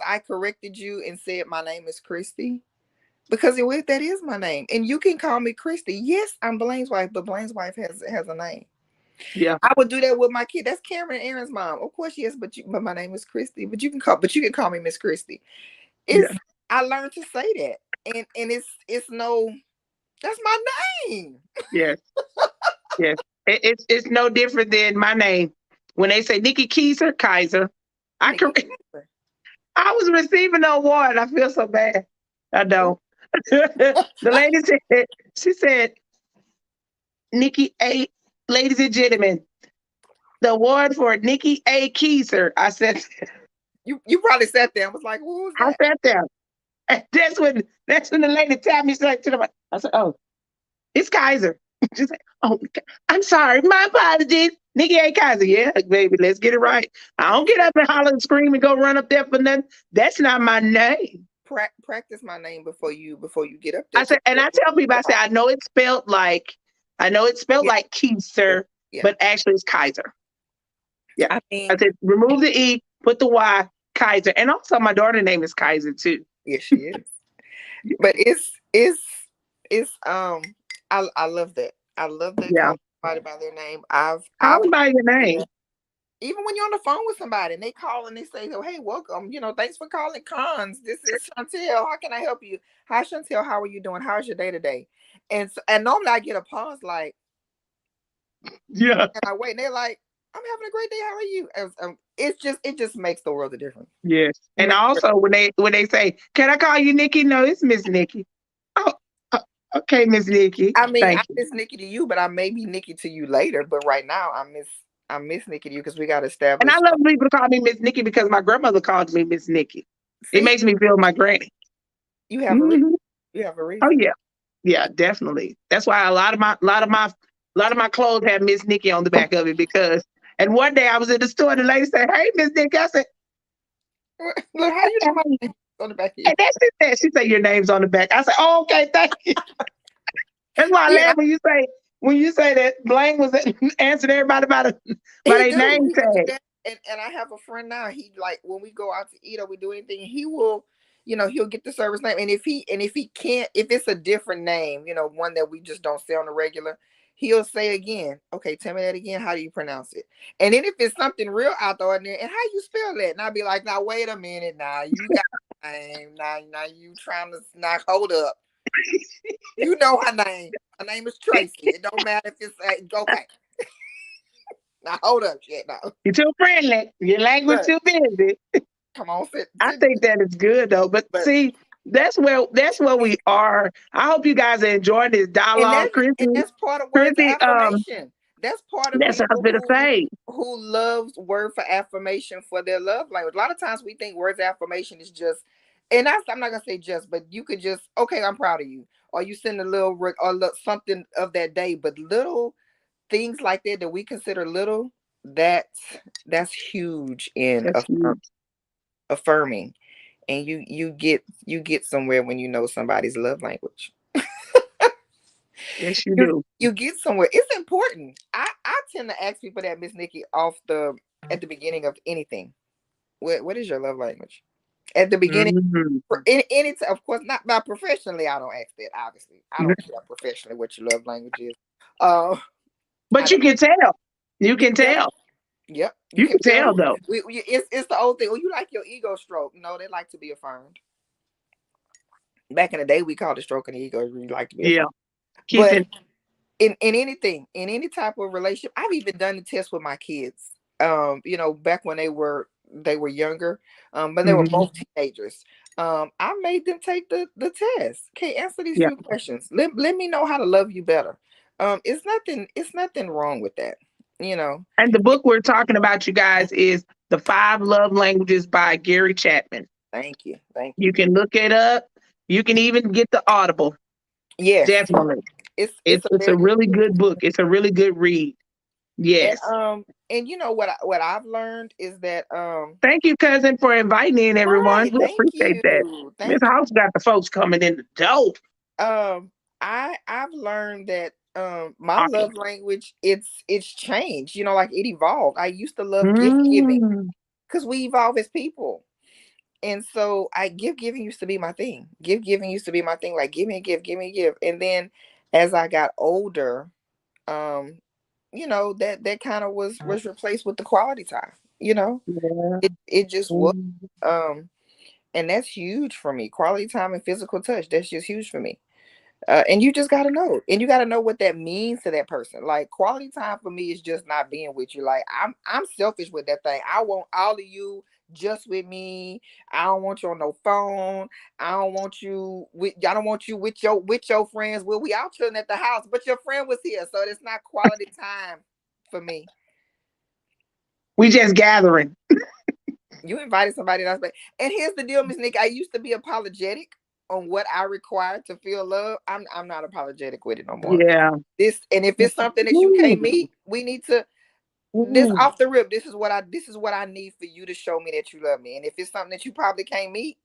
I corrected you and said my name is Kristi. Because that is my name, and you can call me Kristi. Yes, I'm Blaine's wife, but Blaine's wife has a name. Yeah. I would do that with my kid. That's Cameron and Aaron's mom. Of course, yes, but my name is Kristi. But you can call me Miss Kristi. It's Yeah. I learned to say that, and it's no, that's my name. Yes. Yes. It's no different than my name. When they say Nikki Kaiser, I Nikki. correct. I was receiving an award. I feel so bad. I don't. The lady said, she said, Nikki A, ladies and gentlemen, the award for Nikki A. Keiser. I said, You probably sat there and was like, who's I that? sat there. And that's when the lady tapped me straight to the mic. I said, oh, it's Kaiser. She said, oh, I'm sorry. My apologies. Nikki A. Kaiser. Yeah, baby, let's get it right. I don't get up and holler and scream and go run up there for nothing. That's not my name. Practice my name before you get up I there. said, and I tell people, I say, I know it's spelled Yeah, like Keiser, yeah. but actually it's Kaiser. Yeah. I I mean, said, remove the E, put the Y, Kaiser. And also my daughter's name is Kaiser too. yes, she is. But it's I love that. I love that Yeah. calling somebody by their name. Call I've them by your name. even when you're on the phone with somebody and they call and they say, "Oh, hey, welcome. Thanks for calling Cons. This is Chantel. How can I help you? Hi, Chantel. How are you doing? How's your day today?" And normally I get a pause, like, yeah, and I wait, and they're like, "I'm having a great day. How are you?" It just makes the world a difference. yes. It And makes also when they say, "Can I call you Nikki?" No, it's Miss Nikki. Oh, uh, okay, Miss Nikki. I mean, I Thank you. miss Nikki to you, but I may be Nikki to you later. But right now, I miss Nikki to you because we got to And I establish. love people to call me Miss Nikki because my grandmother called me Miss Nikki. It See, makes me feel my granny. you have a reason. Hmm. You have a Oh reason. yeah, yeah, definitely. That's why a lot of my clothes have Miss Nikki on the back of it because. And one day I was in the store and the lady said, "Hey, Miss Nikki," I said, Look, how you know my "Hey," name on the back of you? and that's it. She said, "Your name's on the back." I said, "Oh, okay, thank you." That's why I Yeah, laugh when you say that Blaine was answering everybody by he their do. name He would do tag. that. And I have a friend now. He, like, when we go out to eat or we do anything, he'll get the service name. And if he can't, if it's a different name, one that we just don't say on the regular, he'll say again, "Okay, tell me that again. How do you pronounce it?" And then if it's something real out there, and how you spell that? And I'll be like, "Now wait a minute. Now you got my name. Now you trying to not hold up. You know her name. Her name is Tracy. It don't matter if it's okay. Now hold up, shit. Now, You're too friendly. Your language right. too busy. Come on, sit, I sit. think that is good though. But But see, that's where we are. I hope you guys are enjoying this and dialogue, that's and Chrissy. that's part of words of Chrissy, affirmation. That's part of that's what I was people gonna say. who loves word for affirmation for their love language. A lot of times we think words of affirmation is just, and I'm not gonna say just, but you could just, okay, I'm proud of you, or you send a little something of that day, but little things like that we consider little, that's huge in That's huge. affirming. And you get somewhere when you know somebody's love language. Yes, you you do. you get somewhere. It's important. I tend to ask people that, Miss Nikki, off the at the beginning of anything. What is your love language? At the beginning, Hmm. for any of course, not professionally. I don't ask that. Obviously, I don't care professionally what your love language is. I But you don't. can tell. You You can can tell. tell. Yep, you You can can tell. tell though. It's the old thing. Oh, you like your ego stroke? No, they like to be affirmed. Back in the day, we called it stroking the ego. We like to be Yeah. affirmed. But Keeping. in anything, in any type of relationship, I've even done the test with my kids. Back when they were younger, but they were Hmm. both teenagers. I made them take the test. Okay, answer these Yeah. few questions. Let me know how to love you better. It's nothing wrong with that. You know. And the book we're talking about, you guys, is The Five Love Languages by Gary Chapman. Thank you, thank You you. can look it up. You can even get the Audible. Yes, Definitely. it's It's a it's a very good really book. good book. It's a really good read. And Yes. what I've learned is that Thank you, cousin, for inviting in everyone. right, We thank appreciate that. you, Miss thank you. House got the folks coming in the door. I've learned that my Awesome. love language, it's changed. Like, it evolved. I used to love gift giving Mm, because we evolve as people. And so I gift giving used to be my thing. Gift giving used to be my thing. Like, give me a gift, give me a gift. And then as I got older, um, that kind of was replaced with the quality time. yeah. It just was. Mm, Um, and that's huge for me. Quality time and physical touch. That's just huge for me. And you just gotta know, and you gotta know what that means to that person. Like, quality time for me is just not being with you. Like, I'm selfish with that thing. I want all of you just with me. I don't want you on no phone. I don't want you with your friends. Well, we out chilling at the house, but your friend was here, so it's not quality time for me. we just gathering. You invited somebody else back. And here's the deal, Miss Nick. I used to be apologetic on what I required to feel love. I'm not apologetic with it no more. Yeah. And if it's something that you can't Ooh, meet, we need to, this ooh, off the rip. This is what I need for you to show me that you love me. And if it's something that you probably can't meet,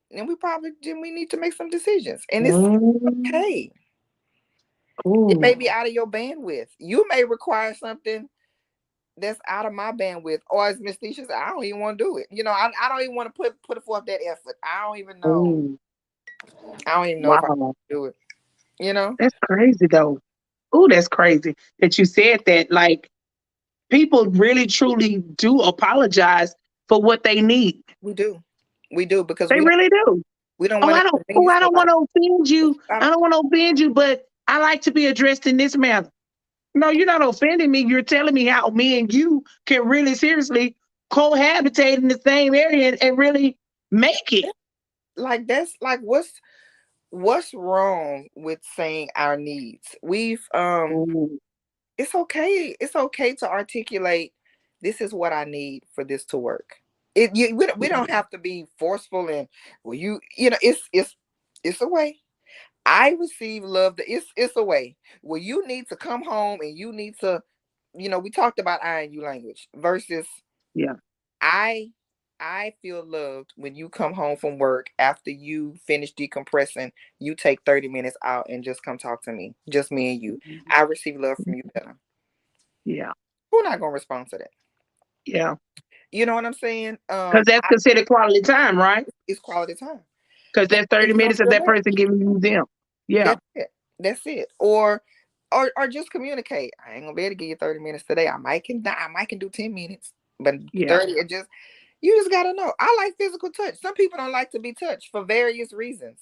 then we need to make some decisions. And it's mm, okay. It ooh, may be out of your bandwidth. You may require something that's out of my bandwidth. Or as Miss Thecia said, I don't even want to do it. I don't even want to put forth that effort. I don't even know. ooh. I don't even know if I Wow. do it. You know? That's crazy though. Ooh, that's crazy that you said that. Like, people really truly do apologize for what they need. We do. We do because They really do. we don't Oh, want I to don't. Oh, convenience I don't want nobody. to offend you. I don't want to offend you, but I like to be addressed in this manner. No, you're not offending me. You're telling me how me and you can really seriously cohabitate in the same area and really make it. Like that's like what's wrong with saying our needs? We've Ooh, it's okay. It's okay to articulate this is what I need for this to work. We yeah, don't have to be forceful and well you know it's a way. I receive love that it's a way where you need to come home and you need to, we talked about I and you language versus yeah. I I feel loved when you come home from work after you finish decompressing. You take 30 minutes out and just come talk to me, just me and you. I receive love from you better. Yeah, Who's not gonna respond to that? yeah. You know what I'm saying? Because that's considered quality time, right? It's quality time. Because that's And 30 you don't minutes of feel that that. person giving you them. Yeah, That's it. That's it. Or just communicate. I ain't gonna be able to give you 30 minutes today. I might can do 10 minutes, but yeah. 30 it just you just gotta know. I like physical touch. Some people don't like to be touched for various reasons.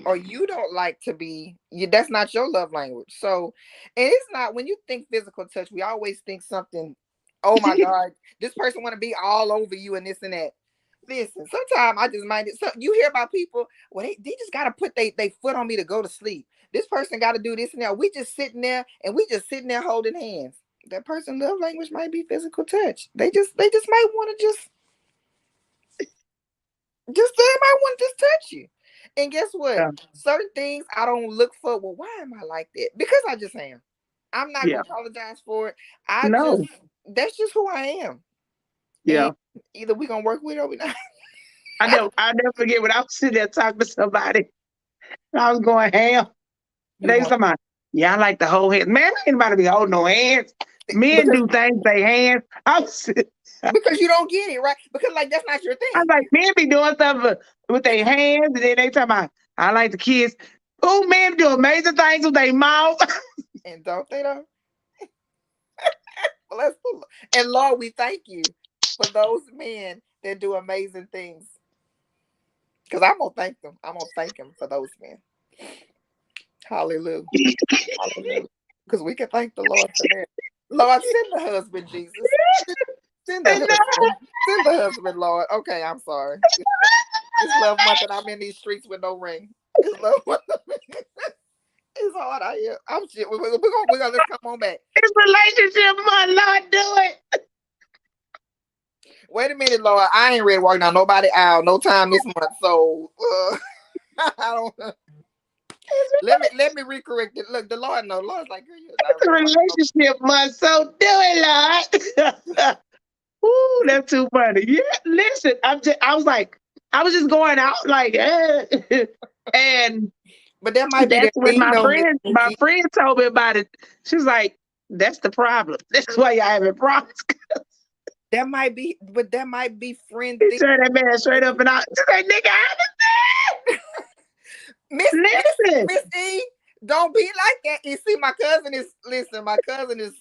Or you don't like to be that's not your love language. So, and it's not when you think physical touch, we always think something, oh my God, this person want to be all over you and this and that. Listen, sometimes I just mind it. So you hear about people, well, they just gotta put they foot on me to go to sleep. This person gotta do this and that. We just sitting there and we just sitting there holding hands. That person love language might be physical touch. They just might want to just they might want to just touch you. And guess what? Yeah, Certain things I don't look for. Well, why am I like that? Because I just am. I'm not yeah. gonna apologize for it. I just No, that's just who I am. And yeah. either we gonna work with it or we not. I never forget when I was sitting there talking to somebody. I was going ham. And You they was want talking about, yeah, I like the whole hand. Man, ain't nobody be holding no hands. Men because do things with their hands. because you don't get it, right? Because like that's not your I was thing. like, men be doing stuff with their hands, and then they talking about, I like to kiss. Oh, men do amazing things with their mouth. And don't they though? Well, and Lord, we thank you for those men that do amazing things. Because I'm gonna thank them. I'm gonna thank him for those men. Hallelujah. Hallelujah. Because we can thank the Lord for that. Lord, send the husband, Jesus. Send the And husband. Send the husband, Lord. Okay, I'm sorry. It's love month and I'm in these streets with no ring. It's love month. It's hard out here. I'm shit. We're gonna let's come on back. it's relationship, my Lord, do it. Wait a minute, Lord. I ain't ready to walk down nobody out no time this month. So I don't let me recorrect it. Look, the Lord knows. The Lord's like, girl, you're not It's a ready to walk down. relationship, month, so do it, Lord. Ooh, that's too funny. Yeah, listen, I was like, I was just going out like, and But that might be that's that when lean on Miss my Nikki. friend told me about it. She was like, that's the problem. That's why y'all having problems. That might be, but that might be friend He thing. turned that man straight up and out. She's like, nigga, I Miss understand. Miss Listen. Miss E, don't be like that. You see, my cousin is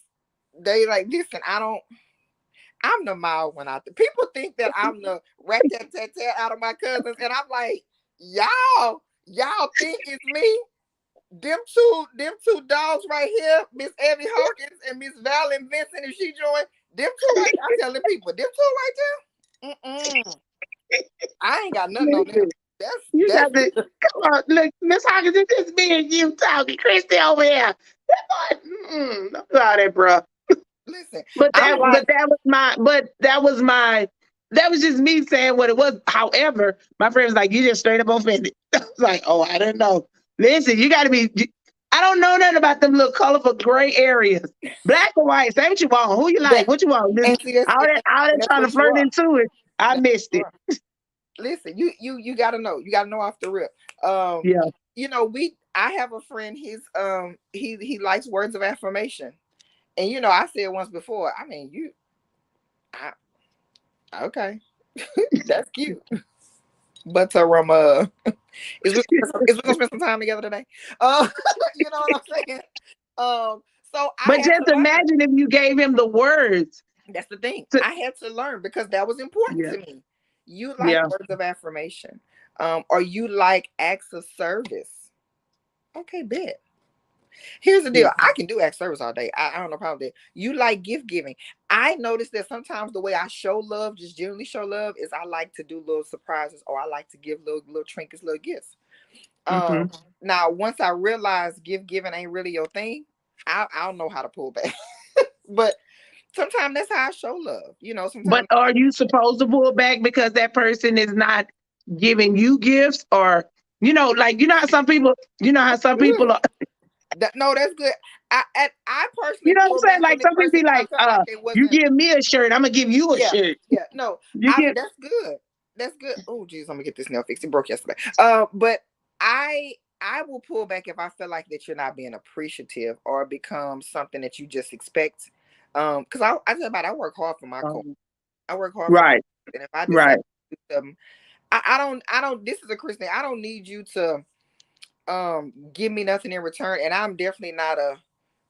they like, listen, I'm the mild one out there. People think that I'm the rat tat tat tat out of my cousins, and I'm like, y'all think it's me? Them two dogs right here, Miss Evie Hawkins and Miss Valen Vincent, if she joined, them two right. I'm telling people, them two right there. Mm-mm. I ain't got nothing on them. Listen. You That's got to come on. Look, Miss Hawkins, it's just me and you talking. Christy over here. That boy, don't do all that, bro. listen. But I'm like, that was just me saying what it was. However, my friend was like, you just straight up offended. I was like, oh, I didn't know. Listen, you got to be. I don't know nothing about them little colorful gray areas. Black or white, say what you want. Who you like? that, What you want? Just and see all that that's trying to what you flirt are. into it. I That's missed what you it. are. Listen, you gotta know. You gotta know off the rip. Um, Yeah. I have a friend. He likes words of affirmation, and I said once before. I mean, okay, that's cute. But is we gonna spend some time together today? You know what I'm saying? So I But had just to learn. imagine if you gave him the words. That's the thing. To, I had to learn because that was important yeah, to me. You like yeah. words of affirmation, or you like acts of service. Okay, bet. Here's the Yeah. deal. I can do act service all day. I don't know problem with that. You like gift giving. I noticed that sometimes the way I show love, just generally show love, is I like to do little surprises or I like to give little trinkets, little gifts. Mm-hmm. Um, Now once I realize gift giving ain't really your thing, I'll know how to pull back. But sometimes that's how I show love. But Sometimes are you supposed to pull back because that person is not giving you gifts, or like how some people good. are. No, that's good. I You personally know what I'm pull saying? back Like on the some people person be if I like, felt like they you wasn't. give me a shirt, I'm gonna give you a Yeah, shirt. yeah. No, You get that's good. That's good. Oh, geez, I'm gonna get this nail fixed. It broke yesterday. But I will pull back if I feel like that you're not being appreciative or it becomes something that you just expect. Because I tell about I work hard for my car. um, I work hard for my, right, and if I decide right. to do something, I don't. This is a Christian. I don't need you to give me nothing in return, and I'm definitely not a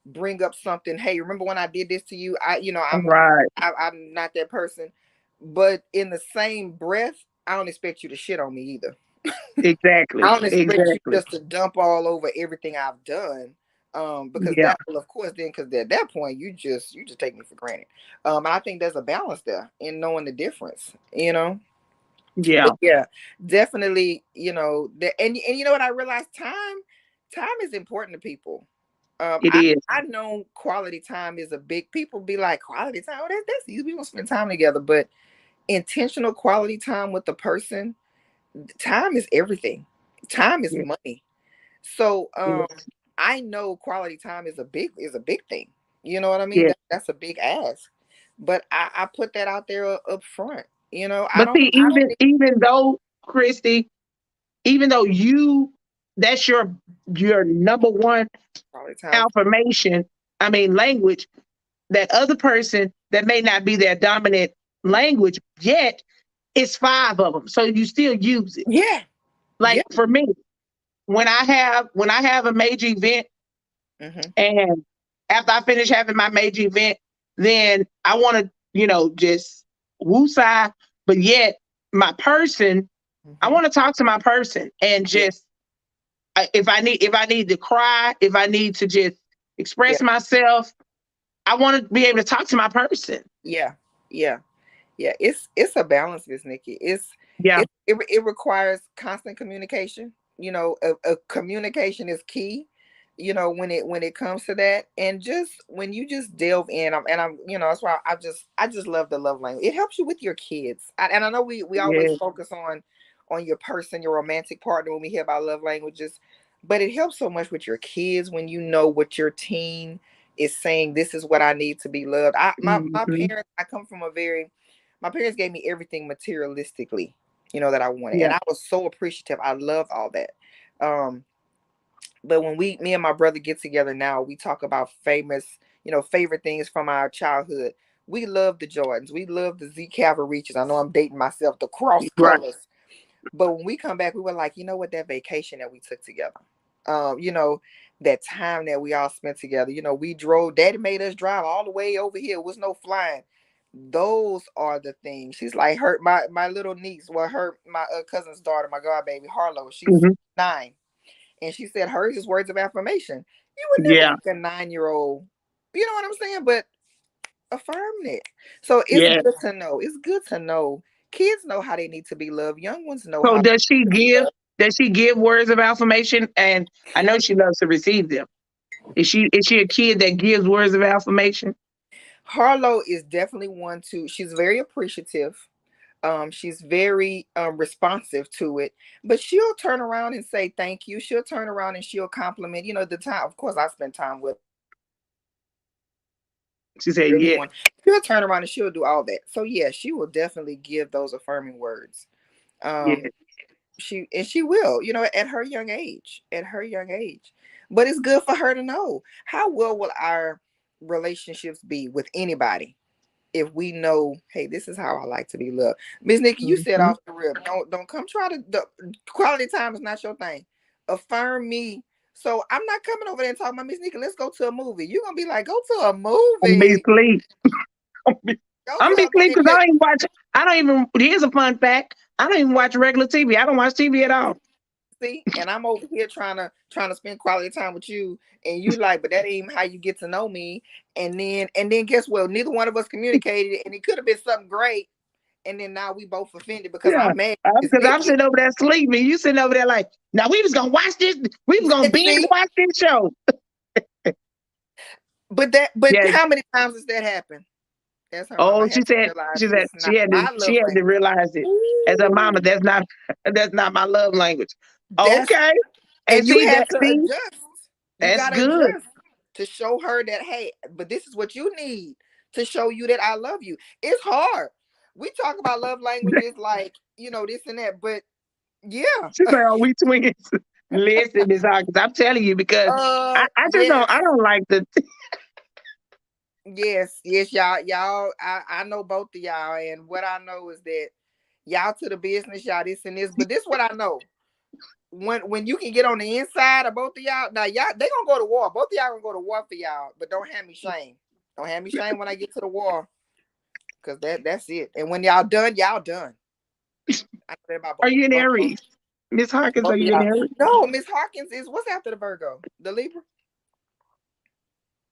bring up something. Hey, remember when I did this to you? Right. I'm not that person. But in the same breath, I don't expect you to shit on me either. I Exactly. don't expect you Exactly. just to dump all over everything I've done. Because Yeah. that will, of course, then because at that point you just take me for granted. I think there's a balance there in knowing the difference. Yeah. But yeah, definitely, and you know what I realized? Time is important to people. It I is. I know quality time is a big. People be like quality time. Oh, that's easy. We gonna spend time together, but intentional quality time with the person. Time is everything. Time is Yeah. money. So Yes. I know quality time is a big thing. You know what I mean? Yeah. That's a big ask. But I put that out there up front. I But don't see, I don't even though, Christy, even though that's your number one quality time. affirmation, I mean language, that other person that may not be their dominant language yet, it's five of them. So you still use it. Yeah. Yeah. Like for me, when I have a major event, Hmm. and after I finish having my major event, then I want to, just woosah, but yet my person, I Hmm. want to talk to my person and Yeah. just if I need to cry, if I need to just Yeah. express myself, I want to be able to talk to my person. Yeah. Yeah. Yeah, it's a balance, Miss Nikki. Yeah. It requires constant communication. A communication is key. When it comes to that, and just when you just delve in, that's why I just love the love language. It helps you with your kids, and I know we always Yeah. focus on your person, your romantic partner when we hear about love languages, but it helps so much with your kids when you know what your teen is saying. This is what I need to be loved. My Hmm. parents. I come from a very my parents gave me everything materialistically, that I wanted. Yeah. And I was so appreciative. I loved all that. Um, but when me and my brother get together now, we talk about favorite things from our childhood. We love the Jordans. We love the Z Cavalry. I know I'm dating myself, the cross Right. colors. But when we come back, we were like, you know what, that vacation that we took together. That time that we all spent together. We drove, daddy made us drive all the way over here. It was no flying. Those are the things. She's like my little niece, well, my cousin's daughter, my god baby Harlow. She's Hmm. 9, and she said hers is words of affirmation. You would never Yeah. think a 9-year-old, you know what I'm saying? But affirming it. So it's Yeah. good to know. It's good to know. Kids know how they need to be loved. Young ones know So how does she to be give? loved. Does she give words of affirmation? And I know she loves to receive them. Is she a kid that gives words of affirmation? Harlow is definitely one to. She's very appreciative. She's very responsive to it, but she'll turn around and say thank you. She'll turn around and she'll compliment. The time, of course, I spend time with She said, really "Yeah, one. She'll turn around and she'll do all that. So yeah, she will definitely give those affirming words. yeah, Um, she will, at her young age, at her young age. But it's good for her to know how well will our relationships be with anybody if we know, hey, this is how I like to be loved. Miss Nikki, you said mhm, off the rip. Don't come try to. The quality time is not your thing. Affirm me So I'm not coming over there and talking about Miss Nikki. Let's go to a movie. You're gonna be like, go to a I'm be movie. asleep. Go I'm to be a asleep movie. because I don't even watch. I don't even. Here's a fun fact. I don't even watch regular TV. I don't watch TV at all. See, and I'm over here trying to spend quality time with you, and you like, but that ain't how you get to know me. And then guess what? Neither one of us communicated, and it could have been something great. And then now we both offended because Yeah, I'm mad. It's because I'm Nikki. sitting over there sleeping. You sitting over there like, now we was gonna watch this. We was gonna binge See, watch this show. but Yeah. how many times has that happened? That's her mama Oh, she had to said. realize She said it's not my she love had to language. realize it as a mama. Ooh, That's not my love language. that's Okay, and and you see had that. to See, adjust. You that's gotta good. adjust to show her that, hey, but this is what you need to show you that I love you. It's hard. We talk about love languages like, this and that, but yeah. She said, "Are we twins?" Listen, Miss Hawkins, I'm telling you because I just don't. Yes. I don't like the. Yes, y'all. I know both of y'all, and what I know is that y'all to the business, y'all this and this. But this what I know. When you can get on the inside of both of y'all, now y'all they gonna go to war. Both of y'all gonna go to war for y'all, but don't have me shame. Don't have me shame when I get to the war, cause that's it. And when y'all done, y'all done. I know that about Are you in both Aries, Miss Hawkins? Are of you in y'all. Aries? No, Miss Hawkins is what's after the Virgo? The Libra.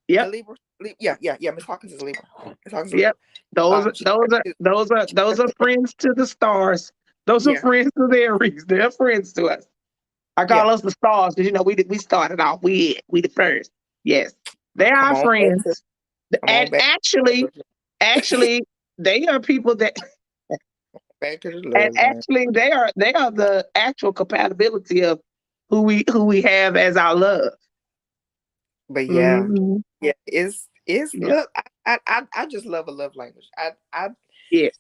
The Yep. Libra. Yeah. Miss Hawkins is Libra. Miss Hawkins is Libra. Yep. Those She- those are friends to the stars. Those are yeah, friends to the Aries. They're friends to us. I yeah. call us the stars because we started off. We the first. Yes, they are Come our on back to friends. come on And back. actually, they are people that, Back to the and love line. actually they are the actual compatibility of who we have as our love. But yeah, Hmm. yeah, it's Yeah. look, I just love a love language. Yes.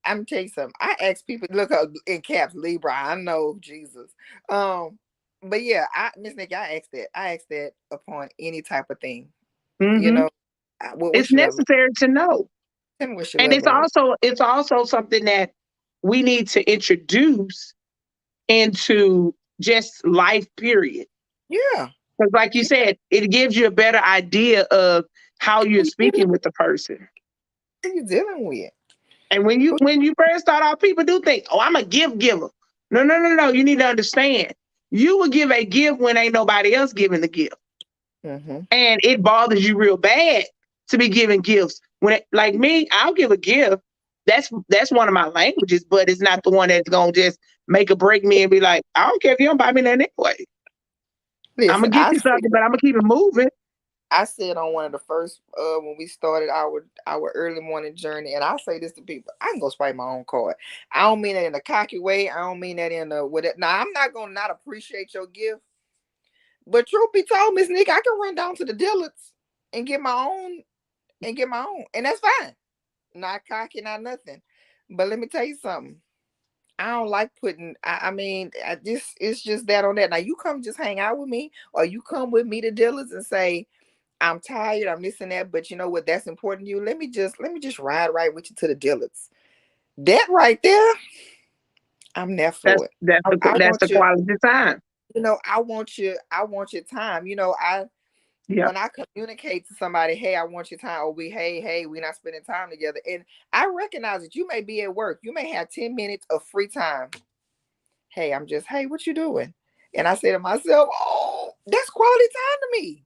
I'm gonna tell you something. I ask people look up in caps Libra. I know Jesus. But yeah, Miss Nikki, I asked that upon any type of thing. You Hmm. know, It's what's your love language? necessary to know. Tell me what's your And love language. it's also something that we need to introduce into just life period. Yeah, Because like you yeah. said, it gives you a better idea of how you're Who you speaking with the person. who you dealing with? And Who, when you first start off, people do think, oh, I'm a gift giver. No. You need to understand. You will give a gift when ain't nobody else giving the gift. mm-hmm. And it bothers you real bad to be giving gifts. Like me, I'll give a gift. That's one of my languages, but it's not the one that's gonna just make or break me and be like, I don't care if you don't buy me that anyway. I'm Listen, gonna get you something, but I'm gonna keep it moving. I said on one of the first when we started our early morning journey, and I say this to people: I can go swipe my own card. I don't mean that in a cocky way. I don't mean that in a with it. Now I'm not gonna not appreciate your gift, but truth be told, Miss Nick, I can run down to the Dillards and get my own and that's fine. Not cocky, not nothing. But let me tell you something. I don't like putting. I mean, it's just that on that. Now you come just hang out with me, or you come with me to Dillards and say, I'm tired, I'm this and that, but you know what? That's important to you. Let me just ride right with you to the Dillards. That right there, I'm there That's for it. I that's want the you, quality time. I want your time. Yeah. When I communicate to somebody, hey, I want your time, or hey, we're not spending time together. And I recognize that you may be at work, you may have 10 minutes of free time. Hey, hey, what you doing? And I say to myself, oh, that's quality time to me.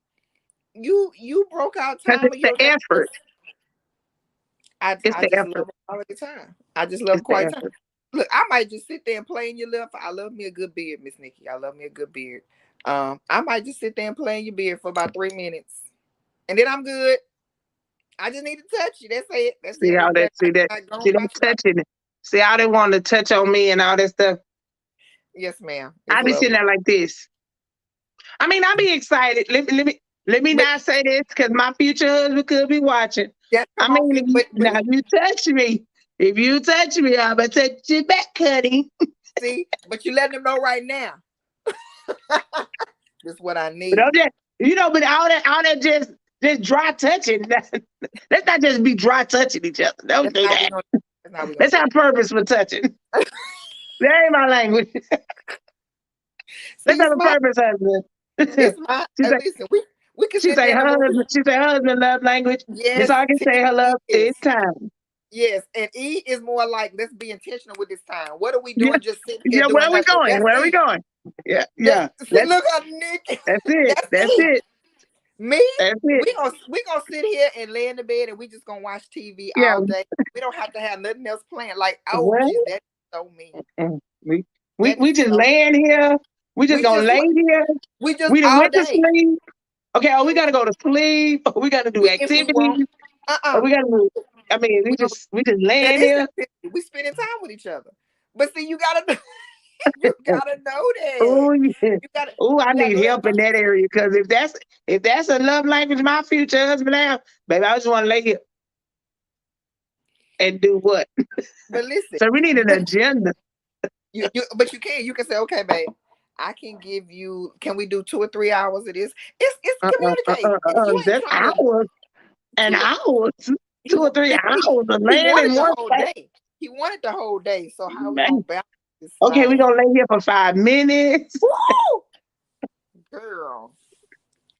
You broke out Because time it's of the your day. effort. It's I the just effort. love quality time. I just love It's the quality time. effort. Look, I might just sit there and play in your lip. I love me a good beard, Miss Nikki. I love me a good beard. I might just sit there and play in your beard for about 3 minutes, and then I'm good. I just need to touch you. That's it. That's See it. how that see that touching. See how they want to touch on me and all that stuff. Yes, ma'am. It's I be sitting lovely. there like this. I mean, I be excited. Let me But not say this because my future husband could be watching. yeah, I come on. mean, But if you touch me, I'm gonna touch you back, Cuddy. see, but you letting them know right now. This is what I But need. don't just, but all that just dry touching. Let's not just be dry touching each other. Don't That's do not we that. gonna. That's not we gonna Let's do. have purpose for touching. That ain't my language. Let's See, have a smile. purpose, husband. It's my She's like, listen, we can sit there in the movie. she say husband love language. Miss Yes, I can say her love is. is time. Yes, and E is more like, let's be intentional with this time. What are we Yeah, doing? Just sitting here yeah. Where doing are we nothing. going? That's Where are we it. going? Yeah, yeah. See, look how Nick. That's it. That's That's it. it. Me, That's it. we gonna sit here and lay in the bed and we just gonna watch TV Yeah. all day. We don't have to have nothing else planned. Like, oh, Well, geez, that's so mean. we That is we just so. laying here. We just We gonna just lay here. we just We done all went to day. sleep. Okay, oh, we Mhm. gotta go to sleep. Oh, we gotta do We if we want. activities. Oh, Uh-uh. we gotta do. I mean, We don't. we just That laying is here. we spending time with each other. But see, you gotta you gotta know that. Oh yeah. You gotta Oh, I you gotta need know that help in that area because if that's a love language, my future husband now, baby, I just want to lay here and do what? But listen, So we need an agenda. but you can say, okay, babe, I can give you. Can we do 2 or 3 hours of this? It's communicate. You ain't That's trying to hours and two. hours, He 2 or 3 listen, hours of he laying wanted in the one whole place. day. He wanted the whole day. So how we gonna Man. balance this Okay, we're thing? gonna lay here for 5 minutes. Woo! Girl,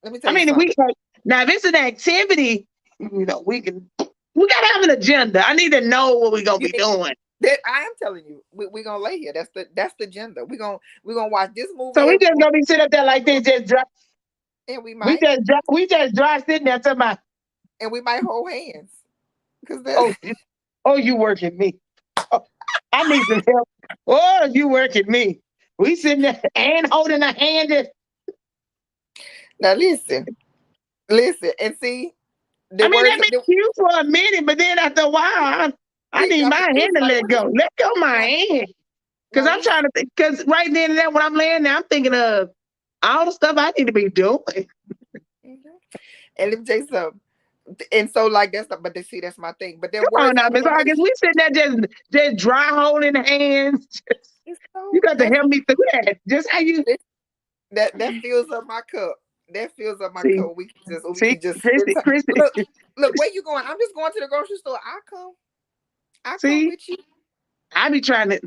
let me tell I you mean, something. now if it's an activity, we gotta have an agenda. I need to know what we're gonna You be doing. that I am telling you, we gonna lay here. That's the agenda. We gonna watch this So movie we every just gonna be sitting up there like this, just dry. and We just dry sitting there talking about, we might hold hands because that's oh, oh, you working me. Oh, I need some help. Oh, you working me. We sitting there and holding a hand. now listen and see the I mean, words. that makes you for a minute, but then after a while, I need my After hand you, to like, let go. Let go my now, hand. Because now I'm trying listen. to think, because right then and there, when I'm laying there, I'm thinking of all the stuff I need to be doing. Mhm. And let me tell you something. And so, like, but they see that's my thing. But their Come on words now, Miss August. affirmation. We sitting there just dry holding hands. It's You so got to help me through that. Just how you that fills up my cup. That fills up my see, cup. We see, can just spend Kristi, time. Kristi. Look, where you going? I'm just going to the grocery store. I come See, with you. I be trying to.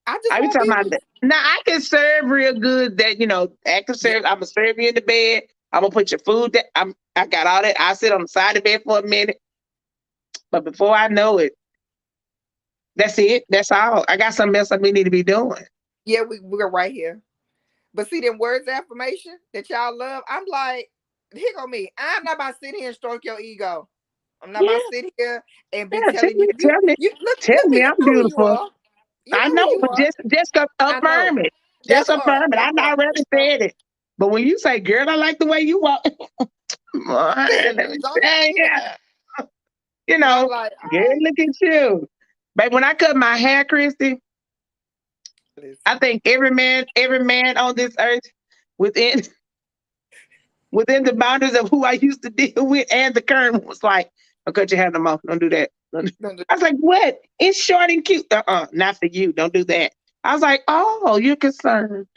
I just I be want to talking be about with that. Now I can serve real good. That active you. serve. I'm gonna serve you in the bed. I'm gonna put your food. I got all that. I sit on the side of the bed for a minute, but before I know it, that's it. That's all. I got something else that we need to be doing. Yeah, we're right here. But see them words of affirmation that y'all love. I'm like, here go me. I'm not about to sit here and stroke your ego. I'm not about Yeah, to sit here and be yeah. telling you, you Tell look me, me you I'm know who you beautiful. are. You I know who know, you but are. just I know. affirm it. Just That part. affirm it. That I part. already said it. But when you say, "Girl, I like the way you walk," come on, Listen, let me don't say, yeah. yeah. You And I'm know, like, all girl, right. look at you. Babe, when I cut my hair, Kristi, I Listen. think every man on this earth within within the boundaries of who I used to deal with and the current was like, I'll cut your hair no more. Don't do that. Don't do I was like, what? It's short and cute. Not for you. Don't do that. I was like, oh, you're concerned.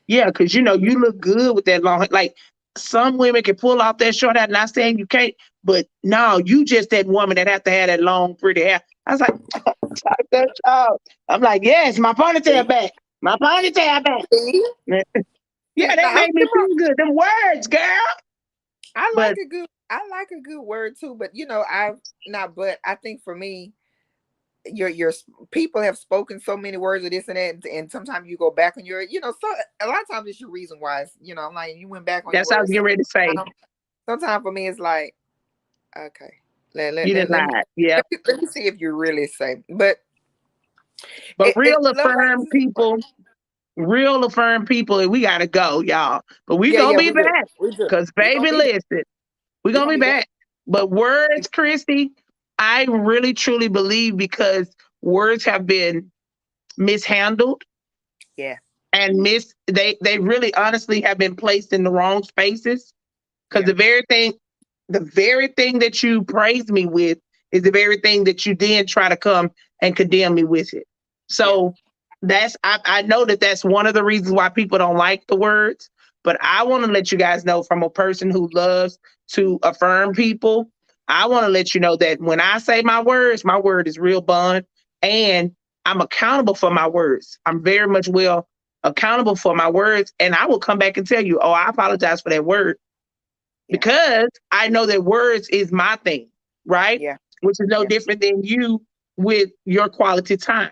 Yeah, because you look good with that long hair. Like some women can pull off that short hair. Not saying you can't, but no, you just that woman that have to have that long, pretty hair. I was like, that's all. I'm like, yes, my ponytail see. back. My ponytail back. See? Yeah, See, that now, made me feel good. Them words, girl. But I like a good word too, but I've not but I think for me, your people have spoken so many words of this and that, and sometimes you go back on so a lot of times it's your reason why I'm like you went back on your that's what I was words. getting ready to say. Sometimes for me it's like, okay, let, let, You let, didn't let me lie. Yeah. let me see if you really say. But But love language is important. real affirm people, we gotta go, y'all. But we Yeah, gonna yeah, be we do. back. We do. Cause We're gonna baby, be back. listen, we We're gonna gonna be be back. back. But words, Kristi, I really truly believe because words have been mishandled Yeah. and they really honestly have been placed in the wrong spaces. Because Yeah. the very thing that you praise me with is the very thing that you then try to come and condemn me with it. Yeah. So I know that that's one of the reasons why people don't like the words, but I want to let you guys know from a person who loves to affirm people. I want to let you know that when I say my word is real bond, and I'm accountable for my words. I'm very much well accountable for my words, and I will come back and tell you, oh, I apologize for that word. Because I know that words is my thing, right? Yeah. Which is no different than you with your quality time.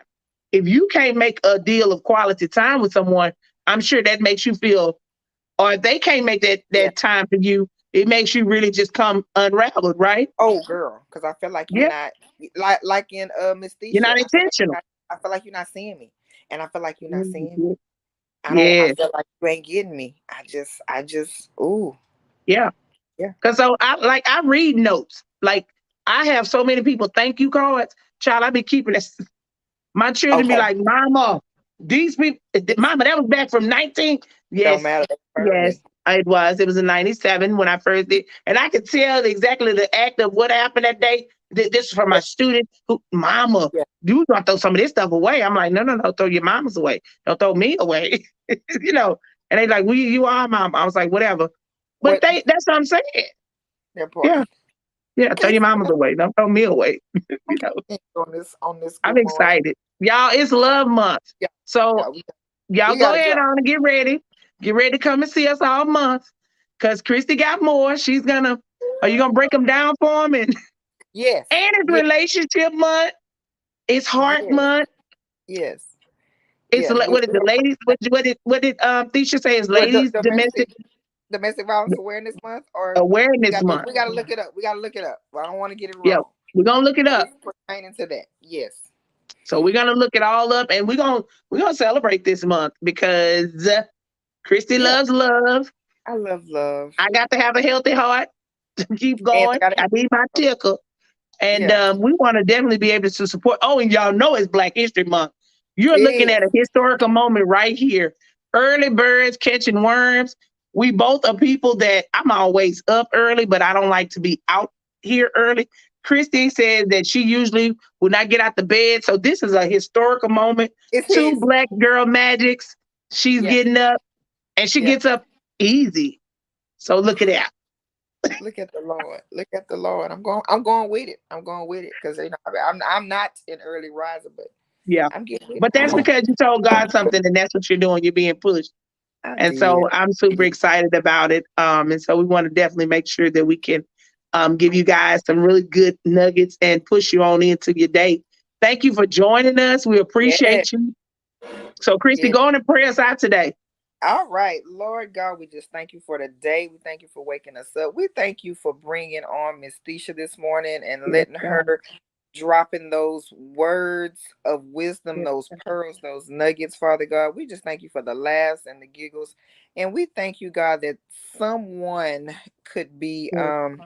If you can't make a deal of quality time with someone, I'm sure that makes you feel, or if they can't make that time for you, it makes you really just come unraveled, right? Oh, girl, because I feel like you're not like in Miss You're Thecia. not intentional. I feel like you're not seeing me, and I feel like you're not seeing me. Yeah. I feel like you ain't getting me. I just, ooh. Yeah. Yeah. Because so I read notes. Like I have so many people thank you cards. Child, I be keeping this. My children be like, Mama, these people, Mama, that was back from 19. Yes. Don't matter. Yes. It was in 97 when I first did. And I could tell exactly the act of what happened that day. This is from my student who, Mama, you gonna throw some of this stuff away. I'm like, no, throw your mamas away. Don't throw me away. you know. And they like, you are mama. I was like, whatever. But that's what I'm saying. Yeah. Yeah, throw your mamas away. Don't throw me away. you know. On this I'm excited. Y'all, it's love month. Yeah. So y'all go ahead on and get ready. Get ready to come and see us all month. Because Kristi got more. Are you going to break them down for them? And, yes. And it's relationship month. It's heart month. Yes. It's what is the ladies? What did Thecia say? Is ladies domestic violence awareness month or awareness month? We gotta look it up. Well, I don't want to get it wrong. Yeah, we're gonna look it up. Pertaining to that, yes. So we're gonna look it all up, and we're gonna celebrate this month because Kristi loves love. I love love. I got to have a healthy heart to keep going. I need my tickle. And we want to definitely be able to support. Oh, and y'all know it's Black History Month. You're looking at a historical moment right here. Early birds catching worms. We both are people that I'm always up early, but I don't like to be out here early. Kristi says that she usually will not get out the bed. So this is a historical moment. Two Black girl magics. She's getting up and she gets up easy. So look at that. Look at the Lord. Look at the Lord. I'm going with it. I'm going with it because I'm not an early riser, but I'm getting it. But that's because you told God something, and that's what you're doing. You're being pushed. So I'm super excited about it. And so we want to definitely make sure that we can give you guys some really good nuggets and push you on into your day. Thank you for joining us. We appreciate you. So Kristi, go on and pray us out today. All right, Lord God, we just thank you for the day. We thank you for waking us up. We thank you for bringing on Miss Thecia this morning and letting her dropping those words of wisdom, those pearls, those nuggets, Father God. We just thank you for the laughs and the giggles. And we thank you, God, that someone could be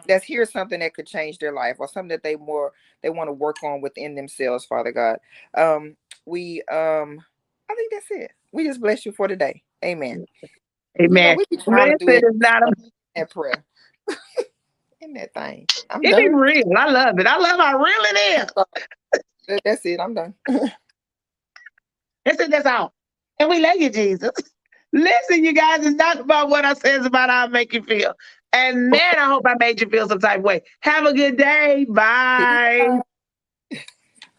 that's here's something that could change their life or something that they want to work on within themselves, Father God. I think that's it. We just bless you for today. Amen. Amen. We be trying to do it that prayer. In that thing. I'm done. It be real. I love it. I love how real it is. That's it. I'm done. That's all. And we love you, Jesus. Listen, you guys, it's not about what I say, it's about how I make you feel. And man, I hope I made you feel some type of way. Have a good day. Bye.